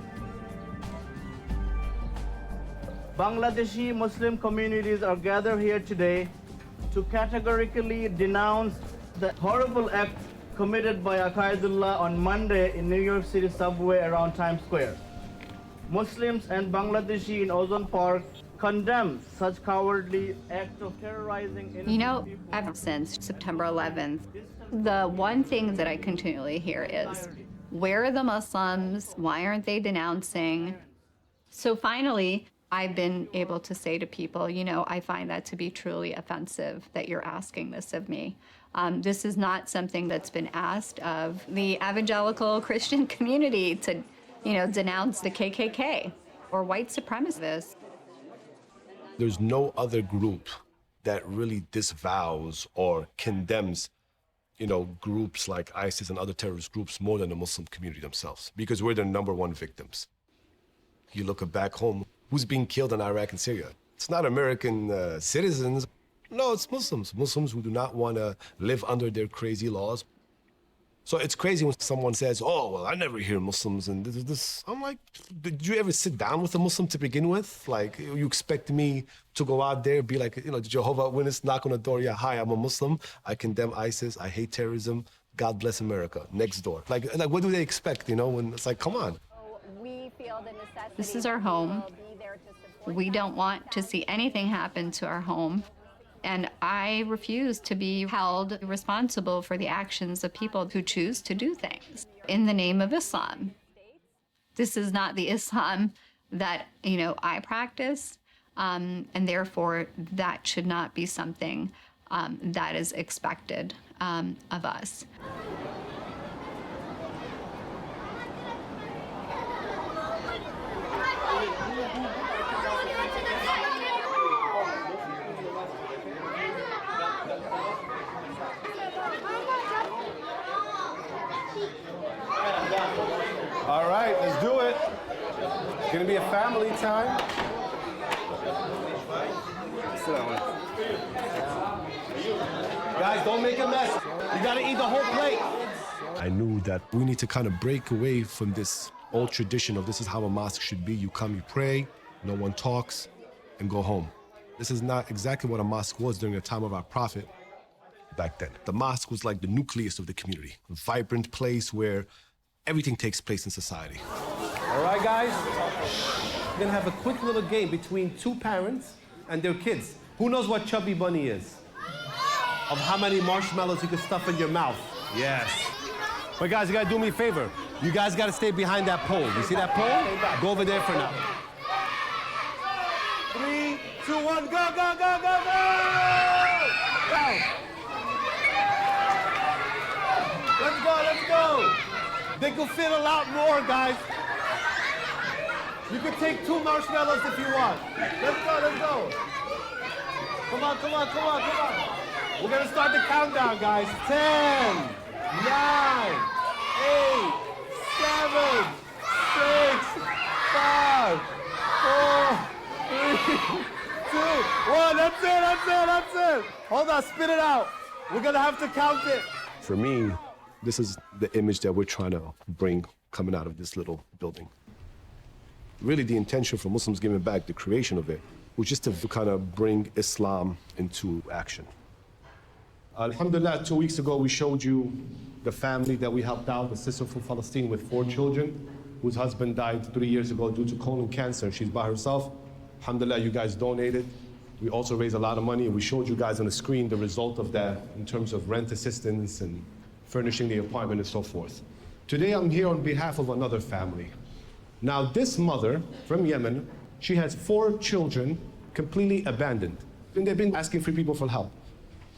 Bangladeshi Muslim communities are gathered here today to categorically denounce the horrible act committed by Aqaidullah on Monday in New York City subway around Times Square. Muslims and Bangladeshi in Ozone Park condemn such cowardly act of terrorizing innocent people. Ever since September 11th, the one thing that I continually hear is, where are the Muslims? Why aren't they denouncing? So finally, I've been able to say to people, I find that to be truly offensive that you're asking this of me. This is not something that's been asked of the evangelical Christian community to, denounce the KKK or white supremacists. There's no other group that really disavows or condemns, groups like ISIS and other terrorist groups more than the Muslim community themselves, because we're their number one victims. You look back home, who's being killed in Iraq and Syria? It's not American citizens. No, it's Muslims. Muslims who do not want to live under their crazy laws. So it's crazy when someone says, oh, well, I never hear Muslims and this. I'm like, did you ever sit down with a Muslim to begin with? Like, you expect me to go out there, be like, the Jehovah's Witness, knock on the door, yeah, hi, I'm a Muslim. I condemn ISIS. I hate terrorism. God bless America. Next door. Like what do they expect, when it's like, come on. This is our home. We don't want to see anything happen to our home. And I refuse to be held responsible for the actions of people who choose to do things in the name of Islam. This is not the Islam that, I practice, and therefore that should not be something that is expected of us. All right, let's do it. It's gonna be a family time. Sit down. Guys, don't make a mess. You gotta eat the whole plate. I knew that we need to kind of break away from this old tradition of this is how a mosque should be. You come, you pray, no one talks, and go home. This is not exactly what a mosque was during the time of our prophet back then. The mosque was like the nucleus of the community, a vibrant place where everything takes place in society. All right, guys? We're gonna have a quick little game between two parents and their kids. Who knows what Chubby Bunny is? Of how many marshmallows you can stuff in your mouth. Yes. But guys, you gotta do me a favor. You guys gotta stay behind that pole. You see that pole? Go over there for now. 3, 2, 1, go, go, go, go, go! Go! Let's go, let's go! They could fit a lot more, guys. You could take 2 marshmallows if you want. Let's go, let's go. Come on, come on, come on, come on. We're gonna start the countdown, guys. 10, 9, 8, 7, 6, 5, 4, 3, 2, 1. That's it, that's it, that's it. Hold on, spit it out. We're gonna have to count it. For me, this is the image that we're trying to bring coming out of this little building. Really, the intention for Muslims Giving Back, the creation of it, was just to kind of bring Islam into action. Alhamdulillah, 2 weeks ago, we showed you the family that we helped out, the sister from Palestine with 4 children, whose husband died 3 years ago due to colon cancer. She's by herself. Alhamdulillah, you guys donated. We also raised a lot of money, and we showed you guys on the screen the result of that in terms of rent assistance and furnishing the apartment and so forth. Today, I'm here on behalf of another family. Now, this mother from Yemen, she has 4 children completely abandoned, and they've been asking for people for help.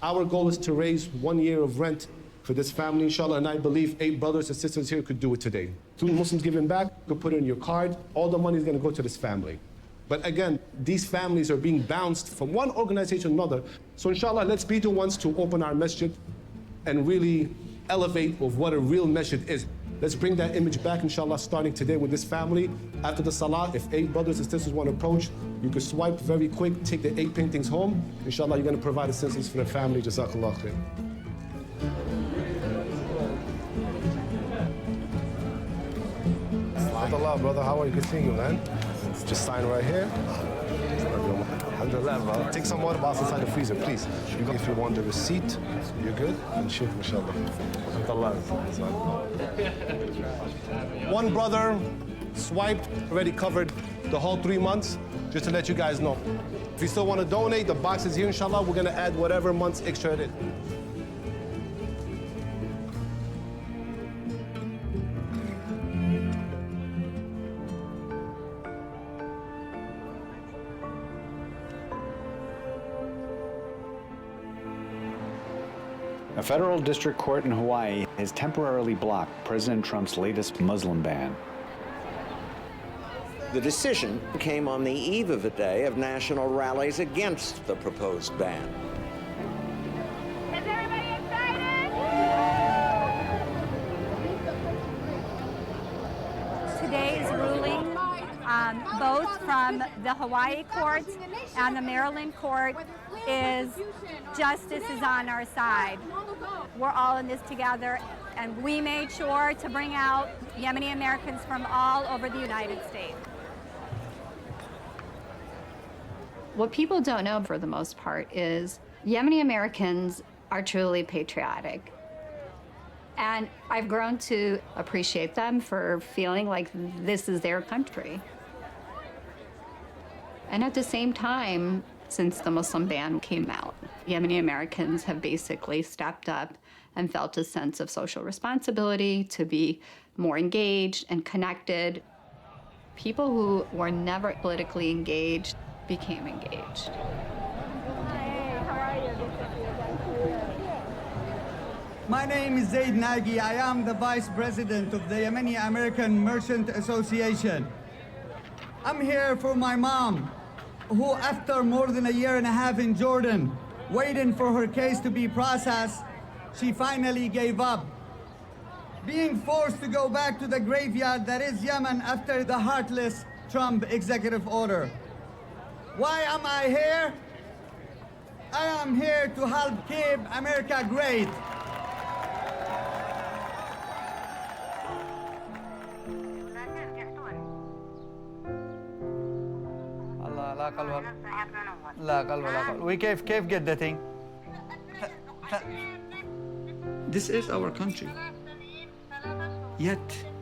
Our goal is to raise 1 year of rent for this family, inshallah, and I believe 8 brothers and sisters here could do it today. Through Muslims Giving Back, you could put it in your card, all the money is gonna go to this family. But again, these families are being bounced from one organization to another. So inshallah, let's be the ones to open our masjid and really elevate of what a real masjid is. Let's bring that image back, inshallah, starting today with this family. After the salah, if 8 brothers and sisters want to approach, you can swipe very quick, take the 8 paintings home. Inshallah, you're going to provide assistance for the family. Jazakallah khair. Alhamdulillah, brother, how are you? Good seeing you, man. Just sign right here. Alhamdulillah, brother. Take some water bottles inside the freezer, please. If you want the receipt, you're good. And shukr, mashallah. Alhamdulillah. One brother swiped, already covered the whole 3 months, just to let you guys know. If you still want to donate, the box is here, inshallah. We're going to add whatever months extra it is. A federal district court in Hawaii has temporarily blocked President Trump's latest Muslim ban. The decision came on the eve of a day of national rallies against the proposed ban. Is everybody excited? Today's ruling, both from the Hawaii court and the Maryland court, is justice is on our side. We're all in this together, and we made sure to bring out Yemeni Americans from all over the United States. What people don't know, for the most part, is Yemeni Americans are truly patriotic. And I've grown to appreciate them for feeling like this is their country. And at the same time, since the Muslim ban came out, Yemeni Americans have basically stepped up and felt a sense of social responsibility to be more engaged and connected. People who were never politically engaged became engaged. Hey, how are you? My name is Zaid Nagy. I am the Vice President of the Yemeni American Merchant Association. I'm here for my mom, who after more than a year and a half in Jordan, waiting for her case to be processed, she finally gave up. Being forced to go back to the graveyard that is Yemen after the heartless Trump executive order. Why am I here? I am here to help keep America great. كيف get the thing? This is our country. Yet,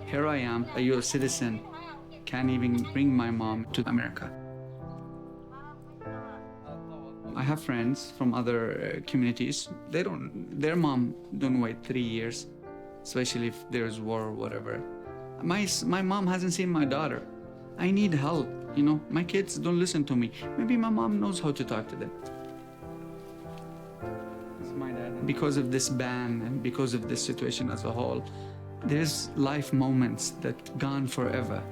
here I am, a U.S. citizen, can't even bring my mom to America. I have friends from other communities. Their mom don't wait 3 years, especially if there's war or whatever. My mom hasn't seen my daughter. I need help, you know. My kids don't listen to me. Maybe my mom knows how to talk to them. Because of this ban and because of this situation as a whole, there's life moments that gone forever.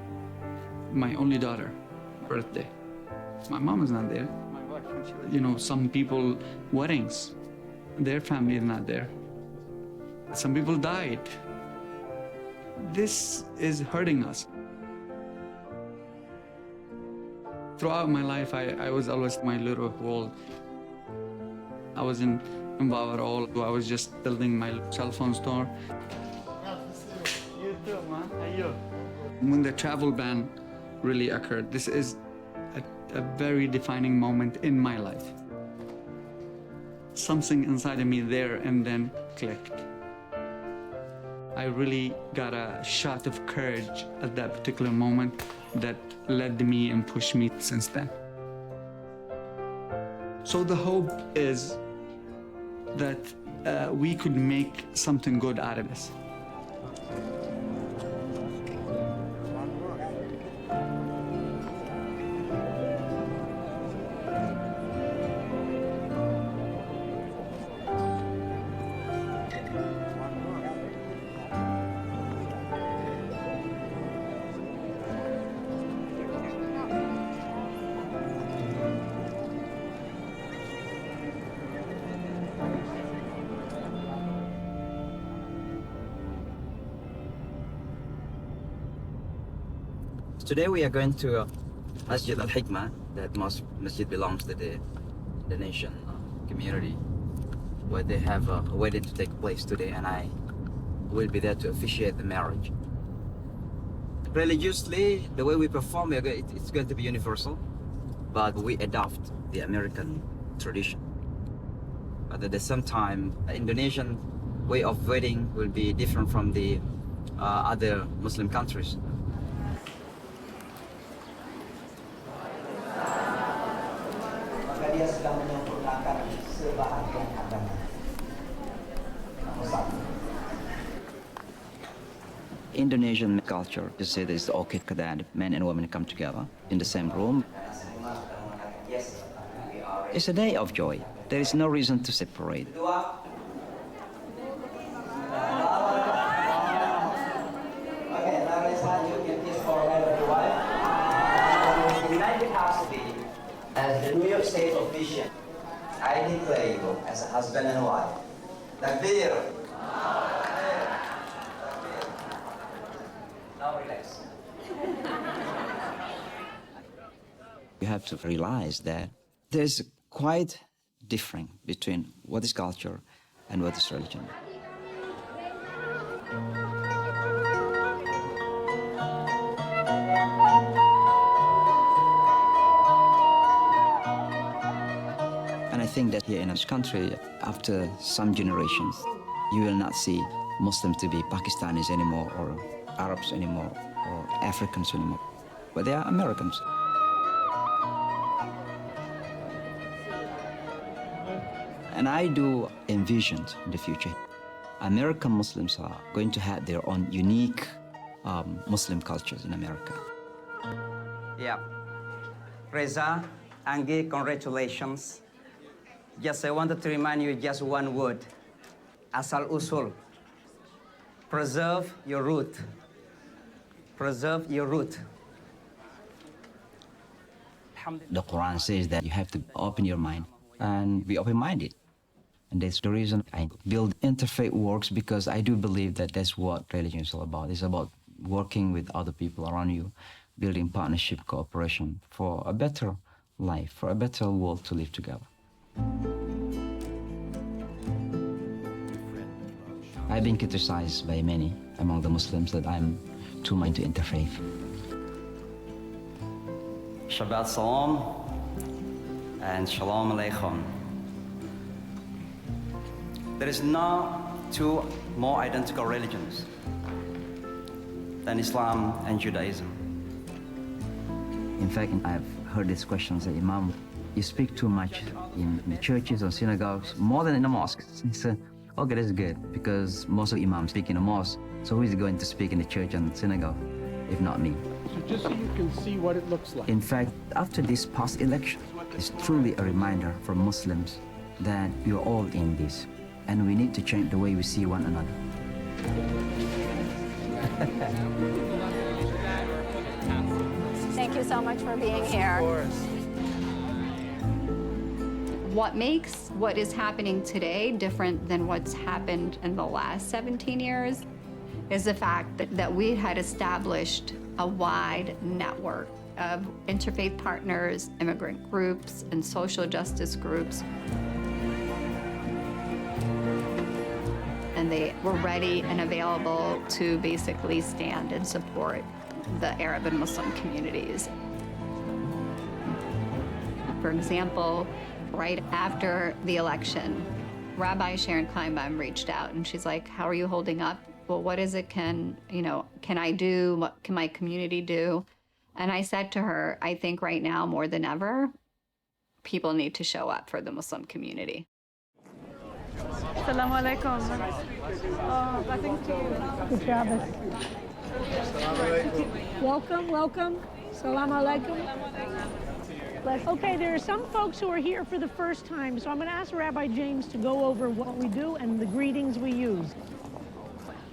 My only daughter, birthday. My mom is not there. You know, some people, weddings, their family is not there. Some people died. This is hurting us. Throughout my life, I was always my little world. I was in empower all. I was just building my cell phone store. You too, man. How you? When the travel ban really occurred, this is a very defining moment in my life. Something inside of me there and then clicked. I really got a shot of courage at that particular moment that led me and pushed me since then. So the hope is that we could make something good out of this. Today we are going to Masjid Al-Hikmah. That masjid belongs to the Indonesian community, where they have a wedding to take place today, and I will be there to officiate the marriage. Religiously, the way we perform, it's going to be universal, but we adopt the American tradition. But at the same time, Indonesian way of wedding will be different from the other Muslim countries. Dia sedang menyempurnakan sebahagian agama. Indonesian culture, you say it's okay that men and women come together in the same room. It's a day of joy. There is no reason to separate. As the New York State official, I declare you as a husband and wife. Takbir. Now relax. You have to realize that there's quite difference between what is culture and what is religion. And I think that here in this country, after some generations, you will not see Muslims to be Pakistanis anymore, or Arabs anymore, or Africans anymore, but they are Americans. And I do envision in the future, American Muslims are going to have their own unique Muslim cultures in America. Yeah. Reza, Angie, congratulations. Just I wanted to remind you just one word. Asal usul. Preserve your root. Preserve your root. The Quran says that you have to open your mind and be open-minded. And that's the reason I build Interfaith Works, because I do believe that that's what religion is all about. It's about working with other people around you, building partnership, cooperation for a better life, for a better world to live together. I've been criticized by many among the Muslims that I'm too much into interfaith. Shabbat Salam and Shalom Aleichem. There is no two more identical religions than Islam and Judaism. In fact, I've heard this question say, Imam, you speak too much in the churches or synagogues, more than in the mosque. So, okay, that's good, because most of Imams speak in a mosque, so who is going to speak in the church and synagogue, if not me? So just so you can see what it looks like. In fact, after this past election, it's truly a reminder for Muslims that we're all in this, and we need to change the way we see one another. Thank you so much for being here. Of course. What makes what is happening today different than what's happened in the last 17 years is the fact that we had established a wide network of interfaith partners, immigrant groups, and social justice groups. and they were ready and available to basically stand and support the Arab and Muslim communities. For example, right after the election, Rabbi Sharon Kleinbaum reached out and she's like, how are you holding up? Well, what is it can I do? What can my community do? And I said to her, I think right now more than ever, people need to show up for the Muslim community. Assalamu alaikum. Oh, blessings to you. Good job. Welcome, welcome. Assalamu alaikum. Okay, there are some folks who are here for the first time, so I'm going to ask Rabbi James to go over what we do and the greetings we use.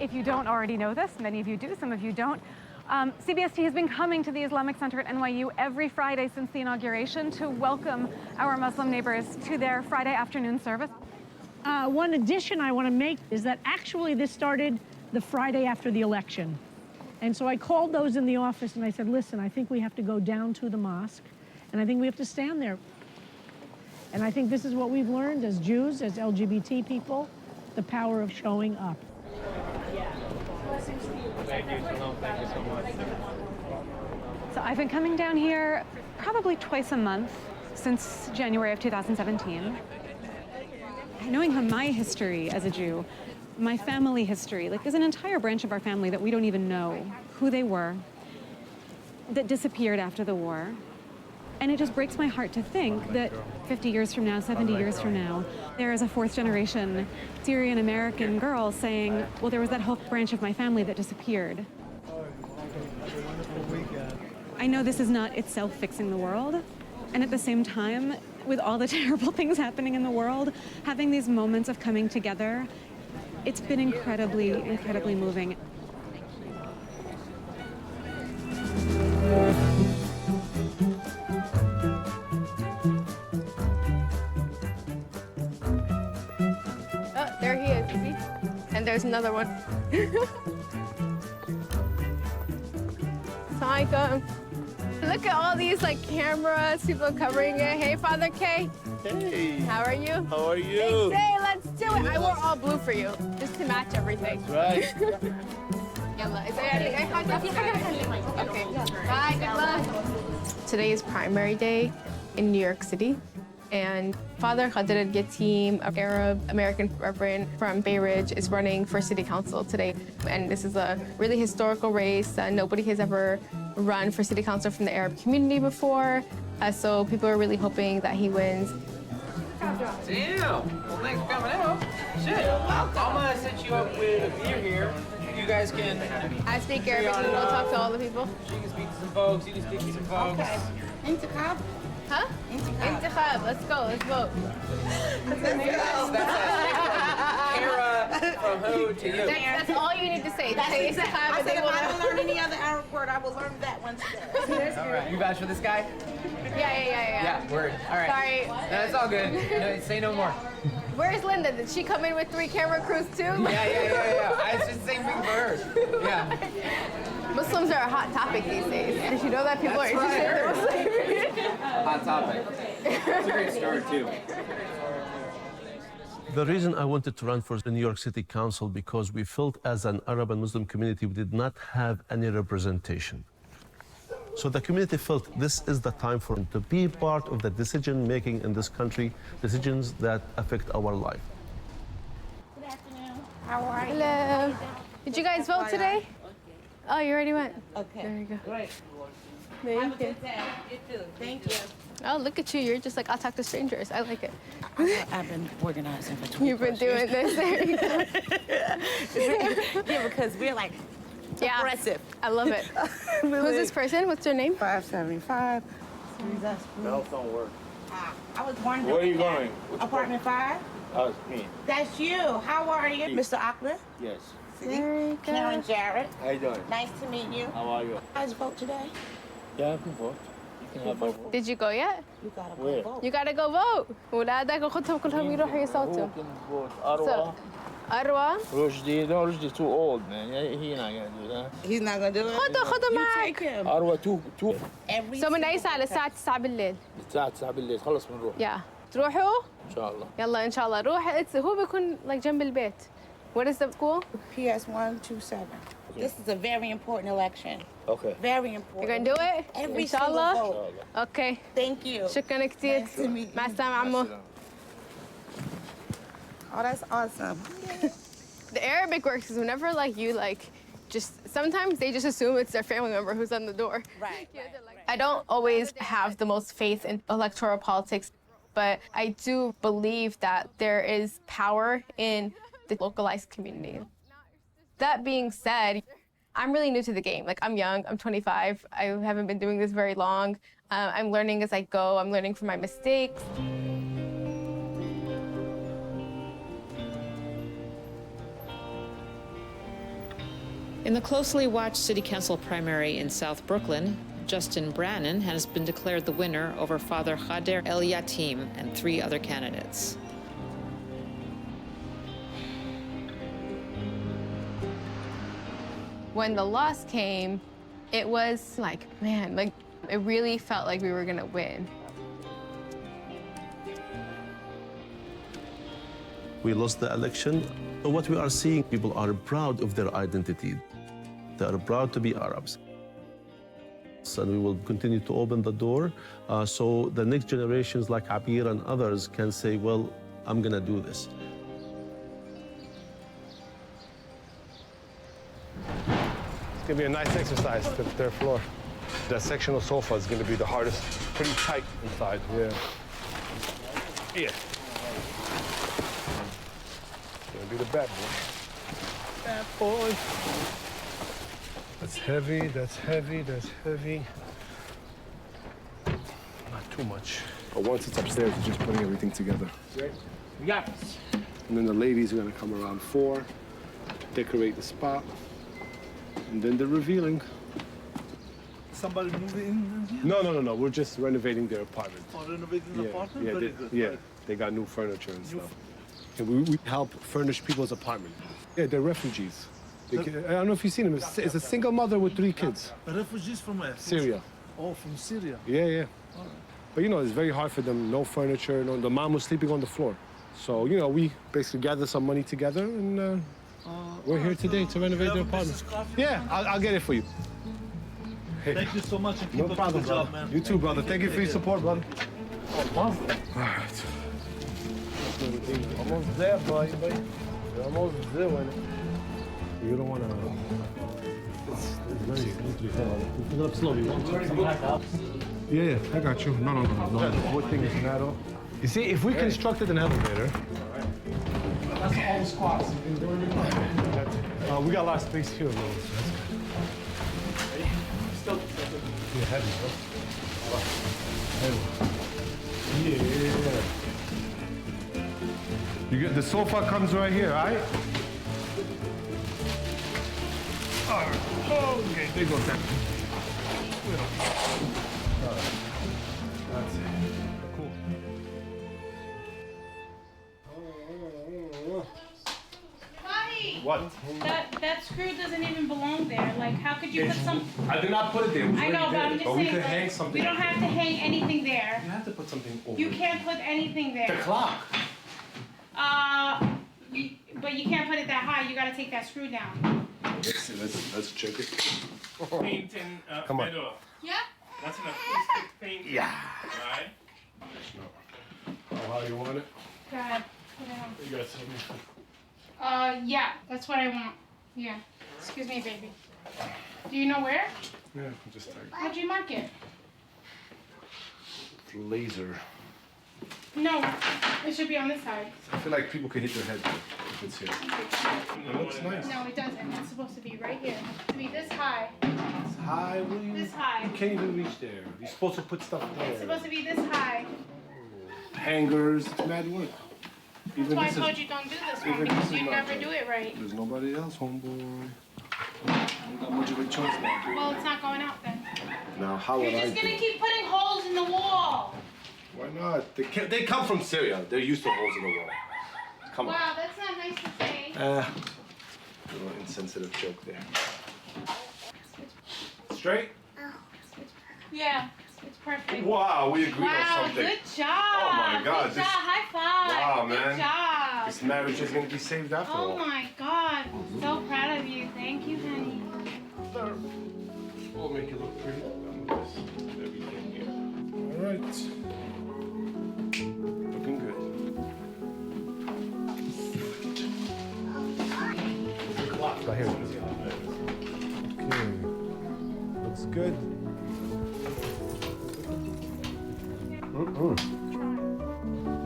If you don't already know this, many of you do, some of you don't, CBST has been coming to the Islamic Center at NYU every Friday since the inauguration to welcome our Muslim neighbors to their Friday afternoon service. One addition I want to make is that actually this started the Friday after the election. And so I called those in the office and I said, listen, I think we have to go down to the mosque and I think we have to stand there. And I think this is what we've learned as Jews, as LGBT people, the power of showing up. Thank you, Shalom. Thank you so much. So I've been coming down here probably twice a month since January of 2017. Knowing my history as a Jew, my family history, like there's an entire branch of our family that we don't even know who they were, that disappeared after the war. And it just breaks my heart to think that 50 years from now, 70 years from now, there is a fourth generation Syrian American girl saying, well, there was that whole branch of my family that disappeared. I know this is not itself fixing the world. And at the same time, with all the terrible things happening in the world, having these moments of coming together, it's been incredibly, incredibly moving. Oh, there he is, see? And there's another one. Assalamualaikum. Look at all these like cameras, people covering it. Hey, Father K. Hey. How are you? How are you? Big day, let's do it. I wore all blue for you, just to match everything. That's right. Yalla, is there anything? Okay, bye, good luck. Today is primary day in New York City. And Father Khadir al-Yatim, an Arab American reverend from Bay Ridge, is running for city council today. And this is a really historical race. Nobody has ever run for city council from the Arab community before. So people are really hoping that he wins. Damn! Well, thanks for coming out. Shit. I'm gonna set you up with a beer here. You guys can... I speak Arabic and we'll talk to all the people. She can speak to some folks, you can speak to some folks. Okay. Intikhab? Huh? Intikhab. Let's go. Let's vote. Kara from who to you. That's all you need to say. Say Intikhab I and said they if will I don't learn any other Arab word, I will learn that one today. All right, you vouch for this guy? Yeah. Yeah, word. All right. Sorry. No, it's all good. No, say no more. Where's Linda? Did she come in with 3 camera crews too? Yeah. It's just the same thing for her. Yeah. Muslims are a hot topic these days. Did you know that people are interested in Muslims? Hot topic. It's a great story too. The reason I wanted to run for the New York City Council because we felt as an Arab and Muslim community we did not have any representation. So the community felt this is the time for them to be part of the decision making in this country, decisions that affect our life. Good afternoon. How are you? Hello. Did you guys vote today? Oh, you already went? Okay. There you go. Great. Thank Have a you. good day. You too. Thank you. Oh, look at you. You're just like, I'll talk to strangers. I like it. I've been organizing for 20 You've been doing this. There you go. Yeah, because we're like aggressive. I love it. Who's this person? What's your name? 575. Bells don't work. I was wondering. Where are you going? Apartment 5? Oh, it's me. That's you. How are you? Mr. Ahmed? Yes. Very Karen Jarrett. How you doing? Nice to meet you. How are you? Guys vote today? Yeah, I can vote. You can have my vote. Did you go yet? You gotta Where? go vote. You gotta go vote. ولادك وخدهم كلهم يروحوا يصوتوا. Who can vote? Arwa? أروى. Rushdie. No, Rushdie's too old, man. He's not gonna do that. He's not gonna do it? خده معك. Arwa too. So من أي ساعة للساعة 9 بالليل. الساعة 9 بالليل خلص بنروح. يا تروحوا؟ إن شاء الله. يلا إن شاء الله روح. هو بيكون like جنب البيت. What is the school? PS 127. This is a very important election. Okay. Very important. You're gonna do it? Every Inshallah? single vote. Okay. Thank you. شكرا كتير. Nice to meet you. مع السلامة عمو. Oh, that's awesome. The Arabic works is whenever sometimes they just assume it's their family member who's on the door. Right. I don't always have the most faith in electoral politics, but I do believe that there is power in the localized community. That being said, I'm really new to the game. I'm young, I'm 25, I haven't been doing this very long. I'm learning as I go, I'm learning from my mistakes. In the closely watched City Council primary in South Brooklyn, Justin Brannan has been declared the winner over Father Khader El Yatim and 3 other candidates. When the loss came, it was it really felt like we were gonna win. We lost the election. What we are seeing, people are proud of their identity. They are proud to be Arabs. And we will continue to open the door so the next generations like Aber and others can say, well, I'm gonna do this. It's gonna be a nice exercise, their floor. That sectional sofa is gonna be the hardest, pretty tight inside, yeah. Yeah. Gonna be the bad boy. Bad boy. That's heavy, that's heavy, that's heavy. Not too much. But once it's upstairs, it's just putting everything together. We got this. And then the ladies are gonna come around 4, decorate the spot, and then they're revealing. Somebody moving in here? No. We're just renovating their apartment. Oh, renovating the apartment? Yeah, Very good. yeah. They got new furniture and stuff. And we help furnish people's apartment. Yeah, they're refugees. I don't know if you've seen them. It's a single mother with 3 kids. Refugees from where? Syria. Oh, from Syria. Yeah. All right. But it's very hard for them. No furniture. The mom was sleeping on the floor. So we basically gathered some money together, and we're here today to renovate their apartment. Yeah, I'll get it for you. Hey. Thank you so much. And keep No up the problem, good job, brother. man. You too, brother. Thank you for your support, brother. All right. Almost there, boy. You're almost there, man. You don't want to... It's very easy. Pick it up slowly. Yeah, I got you. No. What thing is narrow? You see, if we constructed an elevator... That's all the squats. We got a lot of space here, though. Still. Yeah, heavy, bro. Yeah. The sofa comes right here, all right? All right. Okay, there goes that. All right. That's it. Cool. Bahi! What? That screw doesn't even belong there. How could you put some... I did not put it there. I know, but I'm just saying, we could hang something. you don't have to hang anything there. You have to put something over. You can't put anything there. The clock. But you can't put it that high. You got to take that screw down. Let's check it. Paint and Come on. metal. Yeah? That's an acoustic paint. Yeah. Right? How you want it? Go ahead. Put it on. You got something. Yeah, that's what I want. Yeah. Excuse me, baby. Do you know where? Yeah, just like How'd you mark it? laser. No, it should be on this side. I feel like people could hit their head if it's here. It looks nice. No, it doesn't. It's supposed to be right here. It's to be this high. It's high, William. This high. You can't even reach there. You're supposed to put stuff there. It's supposed to be this high. Hangers. It's mad work. That's why I told you don't do this one, because you never do it right. There's nobody else, homeboy. I don't got much of a choice now. Well, it's not going out then. Now, how would You're I just do? gonna keep putting holes in the wall. Why not? They come from Syria. They're used to holes in the wall. Come on. Wow, that's not nice to say. A little insensitive joke there. Straight? Yeah, it's perfect. Wow, we agreed on Wow, something. good job. Oh my God, Good job. High five. Wow, Good man. job. God. This marriage is going to be saved after all. Oh my God. So proud of you. Thank you, honey. We'll make it look pretty. Everything here. All right. Looking good. Right here. Okay. Looks good.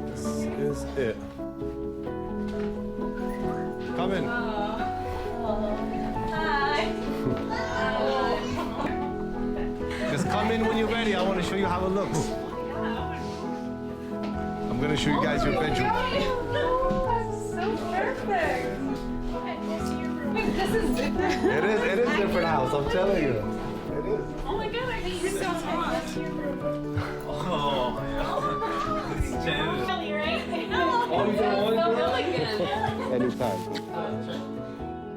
This is it. Come in. Hi. Just come in when you're ready. I want to show you how it looks. I'm going to show you guys your bedroom. So perfect. Wait, this is different. It is a different house, I'm telling you. It is. Oh my God, I think you're so hot. Oh, This is generous. Really, right? Oh, you don't want So it? elegant. Anytime.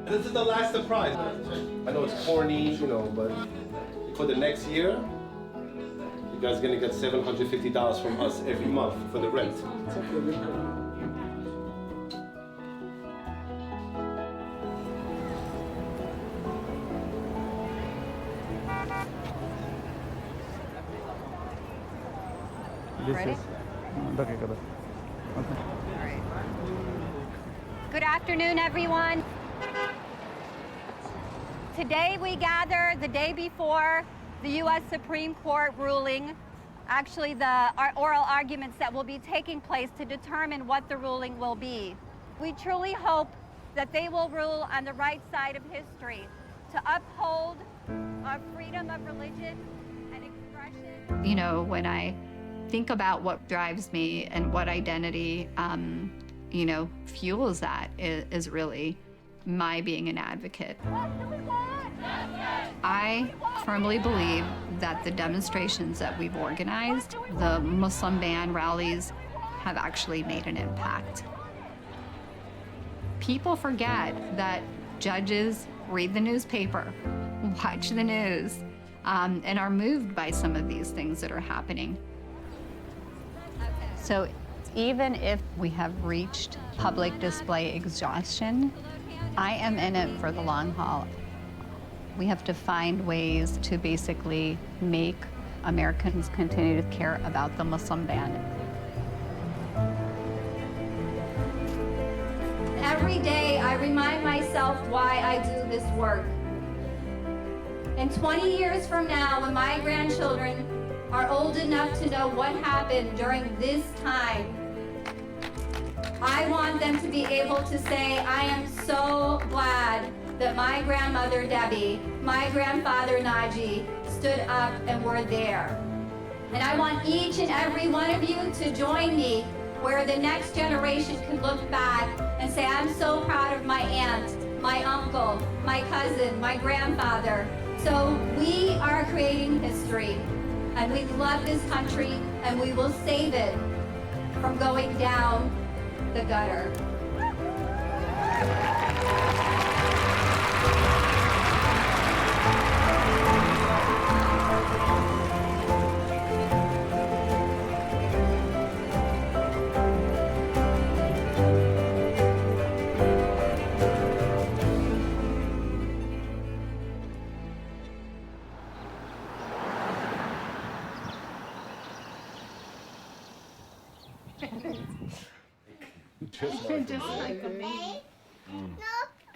This is the last surprise. I know it's corny, but for the next year, you guys are gonna get $750 from us every month for the rent. Ready? Good afternoon, everyone. Today we gather the day before the U.S. Supreme Court ruling, actually the oral arguments that will be taking place to determine what the ruling will be. We truly hope that they will rule on the right side of history to uphold our freedom of religion and expression. You know, when I think about what drives me and what identity, fuels that is really my being an advocate. I firmly believe that the demonstrations that we've organized, the Muslim ban rallies, have actually made an impact. People forget that judges read the newspaper, watch the news, and are moved by some of these things that are happening. So even if we have reached public display exhaustion, I am in it for the long haul. We have to find ways to basically make Americans continue to care about the Muslim ban. Every day I remind myself why I do this work. And 20 years from now, when my grandchildren are old enough to know what happened during this time, I want them to be able to say, I am so glad that my grandmother Debbie, my grandfather Naji stood up and were there. And I want each and every one of you to join me where the next generation can look back and say, I'm so proud of my aunt, my uncle, my cousin, my grandfather. So we are creating history, and we love this country, and we will save it from going down the gutter. Just like a baby.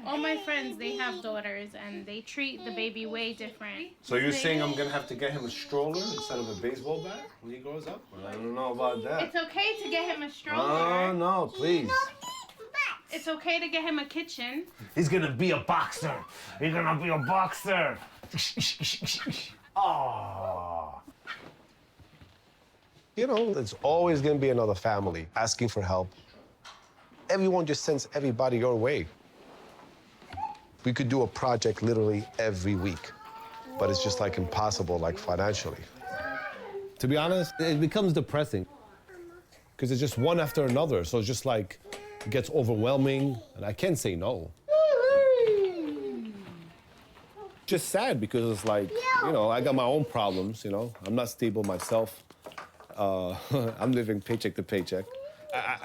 All my friends, they have daughters, and they treat the baby way different. So you're saying I'm gonna have to get him a stroller instead of a baseball bat when he grows up? Well, I don't know about that. It's okay to get him a stroller. Oh, no, please. It's okay to get him a kitchen. He's gonna be a boxer. He's gonna be a boxer. Oh. You know, there's always gonna be another family asking for help. Everyone just sends everybody your way. We could do a project literally every week, but it's just like impossible, like financially. To be honest, it becomes depressing because it's just one after another. So it's just like, it gets overwhelming and I can't say no. Just sad because it's like, you know, I got my own problems, you know. I'm not stable myself. I'm living paycheck to paycheck.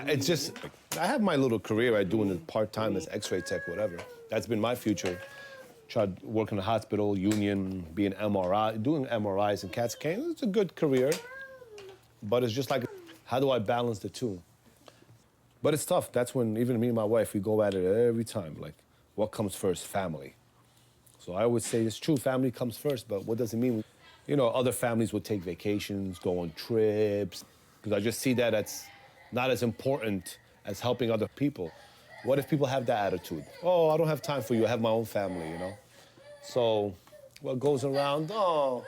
It's just, I have my little career. I doing it part-time as X-ray tech, whatever. That's been my future. Tried working in a hospital, union, being MRI, doing MRIs and CAT scans. It's a good career, but it's just like, how do I balance the two? But it's tough. That's when even me and my wife, we go at it every time. Like, what comes first? Family. So I always say it's true, family comes first, but what does it mean? You know, other families would take vacations, go on trips, because I just see that that's not as important as helping other people. What if people have that attitude? Oh, I don't have time for you, I have my own family, you know? So what goes around, oh,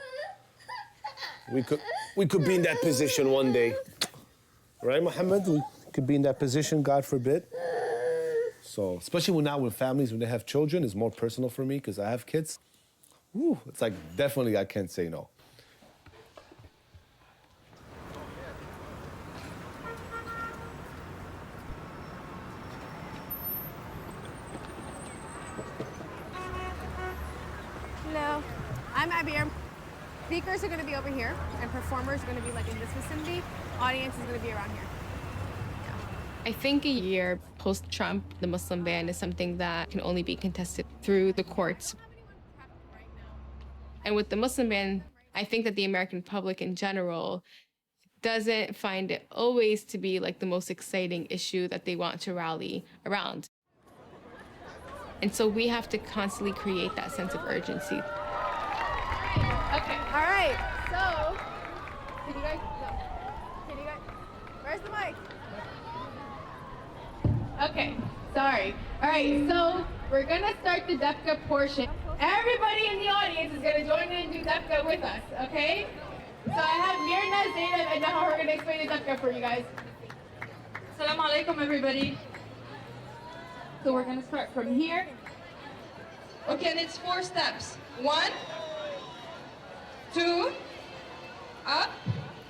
we could be in that position one day. Right, Mohamed? We could be in that position, God forbid. So, especially now with families, when they have children, it's more personal for me because I have kids. Woo, it's like, definitely I can't say no. Hello, I'm Aber. Speakers are going to be over here, and performers are going to be like in this vicinity. Audience is going to be around here. I think a year post-Trump, the Muslim ban is something that can only be contested through the courts. And with the Muslim ban, I think that the American public in general doesn't find it always to be like the most exciting issue that they want to rally around. And so we have to constantly create that sense of urgency. Okay. All right. So, can you guys? Where's the mic? Okay, sorry. All right, so we're gonna start the DEFCA portion. Everybody in the audience is gonna join in and do DEFCA with us, okay? So I have Mirna, Zainab, and Naha who are gonna explain the DEFCA for you guys. Assalamu alaikum, everybody. So we're gonna start from here. Okay, and it's 4 steps. 1, 2, up,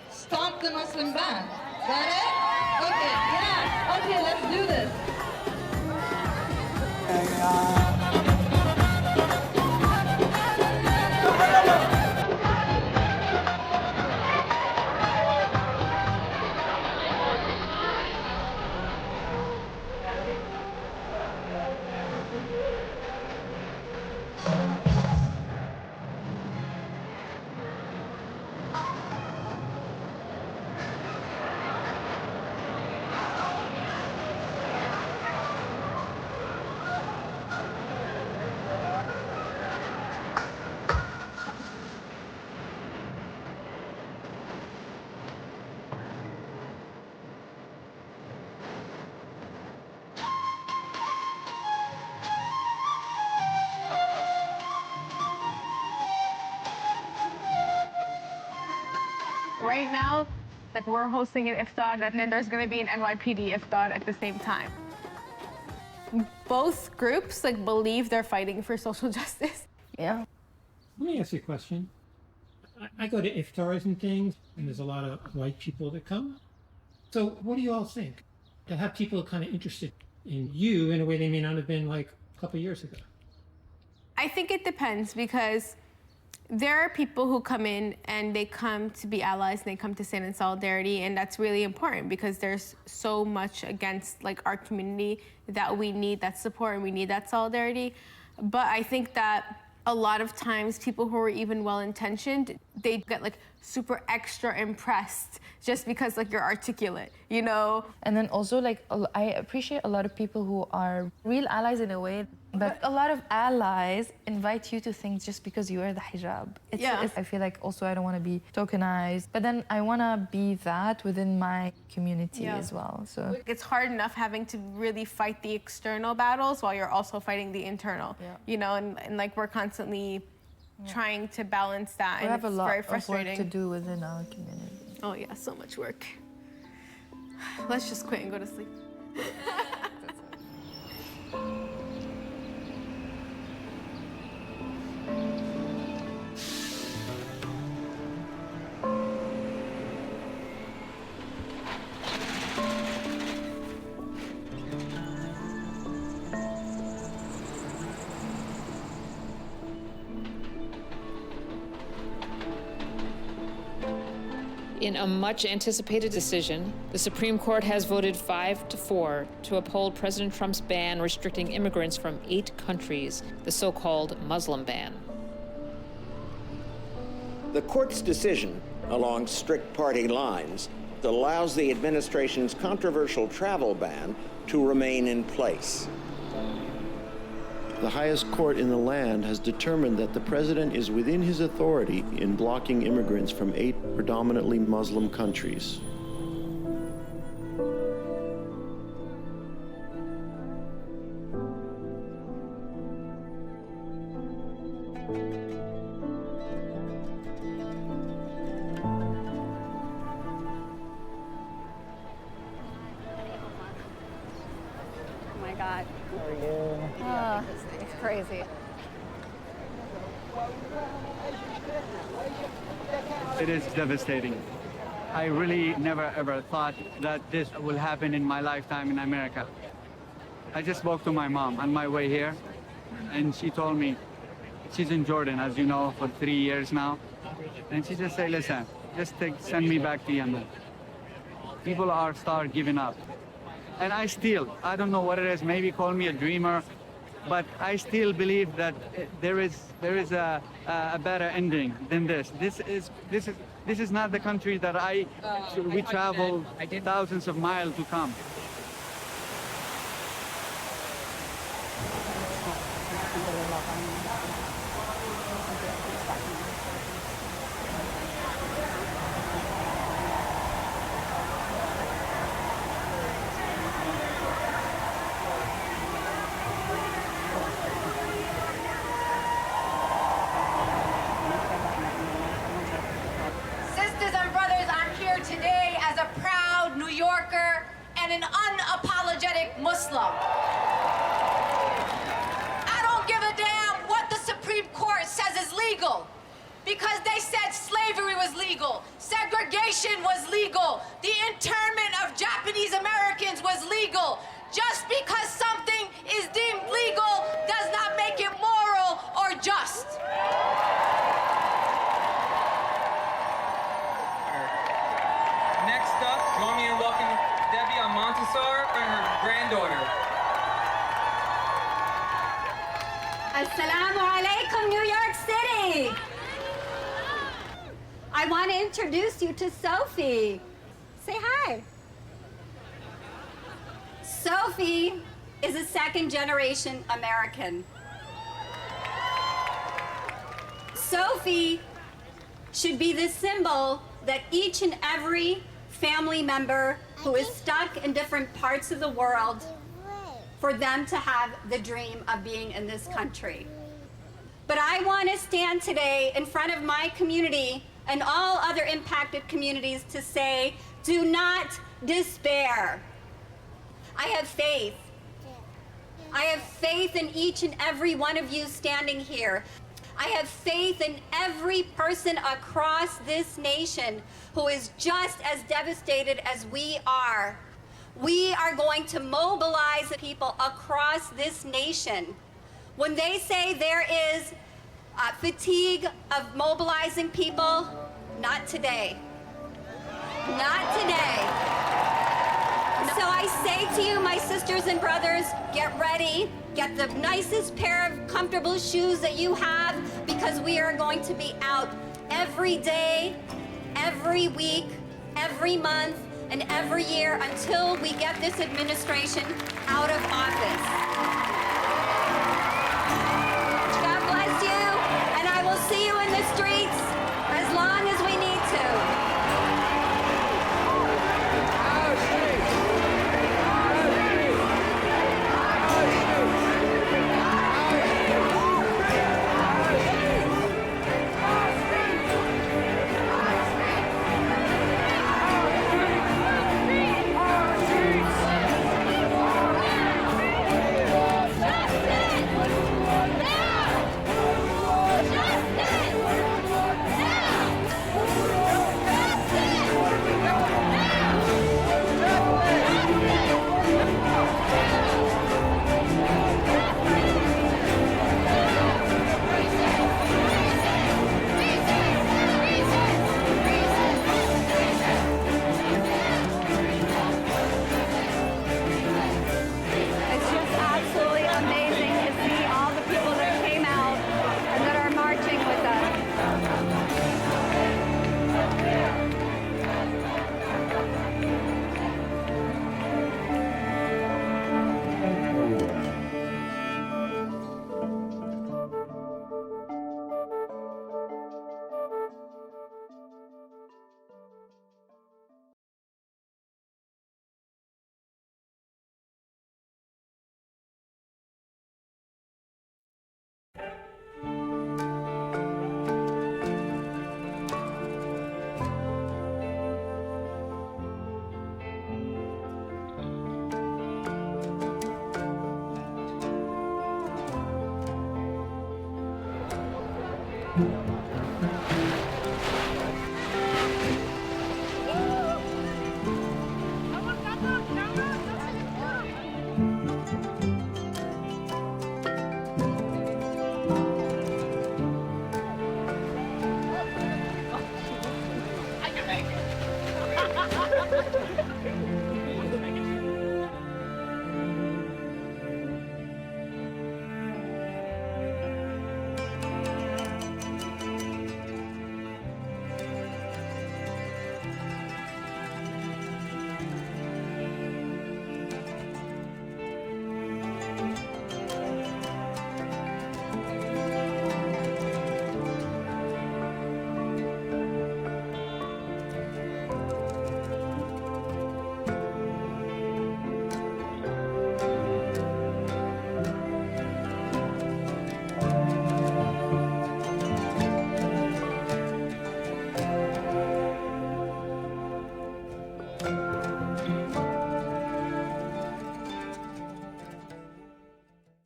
stomp the Muslim ban. Got it? Okay, yeah. Okay, let's do this. Right now, like we're hosting an iftar, and then there's gonna be an NYPD iftar at the same time. Both groups like believe they're fighting for social justice. Yeah. Let me ask you a question. I go to iftars and things, and there's a lot of white people that come. So what do you all think? To have people kind of interested in you in a way they may not have been like a couple years ago? I think it depends because there are people who come in and they come to be allies and they come to stand in solidarity, and that's really important because there's so much against like our community that we need that support and we need that solidarity. But I think that a lot of times people who are even well-intentioned, they get like super extra impressed just because like you're articulate, you know? And then also like I appreciate a lot of people who are real allies in a way, but a lot of allies invite you to things just because you wear the hijab. I feel like also I don't want to be tokenized, but then I want to be that within my community as well. So it's hard enough having to really fight the external battles while you're also fighting the internal, you know, and like we're constantly trying to balance that. We and have a it's lot very of frustrating. work to do within our community. Oh yeah, so much work. Let's just quit and go to sleep. In a much anticipated decision, the Supreme Court has voted 5-4 to uphold President Trump's ban restricting immigrants from 8 countries, the so-called Muslim ban. The court's decision, along strict party lines, allows the administration's controversial travel ban to remain in place. The highest court in the land has determined that the president is within his authority in blocking immigrants from 8 predominantly Muslim countries. Oh my God. How are you? Oh, it's crazy. It is devastating. I really never ever thought that this will happen in my lifetime in America. I just spoke to my mom on my way here, and she told me, she's in Jordan, as you know, for 3 years now. And she just said, listen, just send me back to Yemen. People start giving up. And I don't know what it is, maybe call me a dreamer, but I still believe that there is a better ending than this. This is not the country that we traveled thousands of miles to come. Sisters and brothers, I'm here today as a proud New Yorker and an unapologetic Muslim. I don't give a damn what the Supreme Court says is legal, because they said slavery was legal, segregation was legal, the internment of Japanese Americans was legal. Just because something is deemed legal does not make it moral or just. Next up, join me in welcoming Debbie Almontaser and her granddaughter. Assalamu alaikum, New York City. I want to introduce you to Sophie. Say hi. Sophie is a second-generation American. Sophie should be the symbol that each and every family member who is stuck in different parts of the world, for them to have the dream of being in this country. But I want to stand today in front of my community and all other impacted communities to say, do not despair. I have faith. I have faith in each and every one of you standing here. I have faith in every person across this nation who is just as devastated as we are. We are going to mobilize people across this nation. When they say there is fatigue of mobilizing people, not today. Not today. So I say to you, my sisters and brothers, get ready. Get the nicest pair of comfortable shoes that you have, because we are going to be out every day, every week, every month, and every year until we get this administration out of office. God bless you, and I will see you in the streets as long as we need to.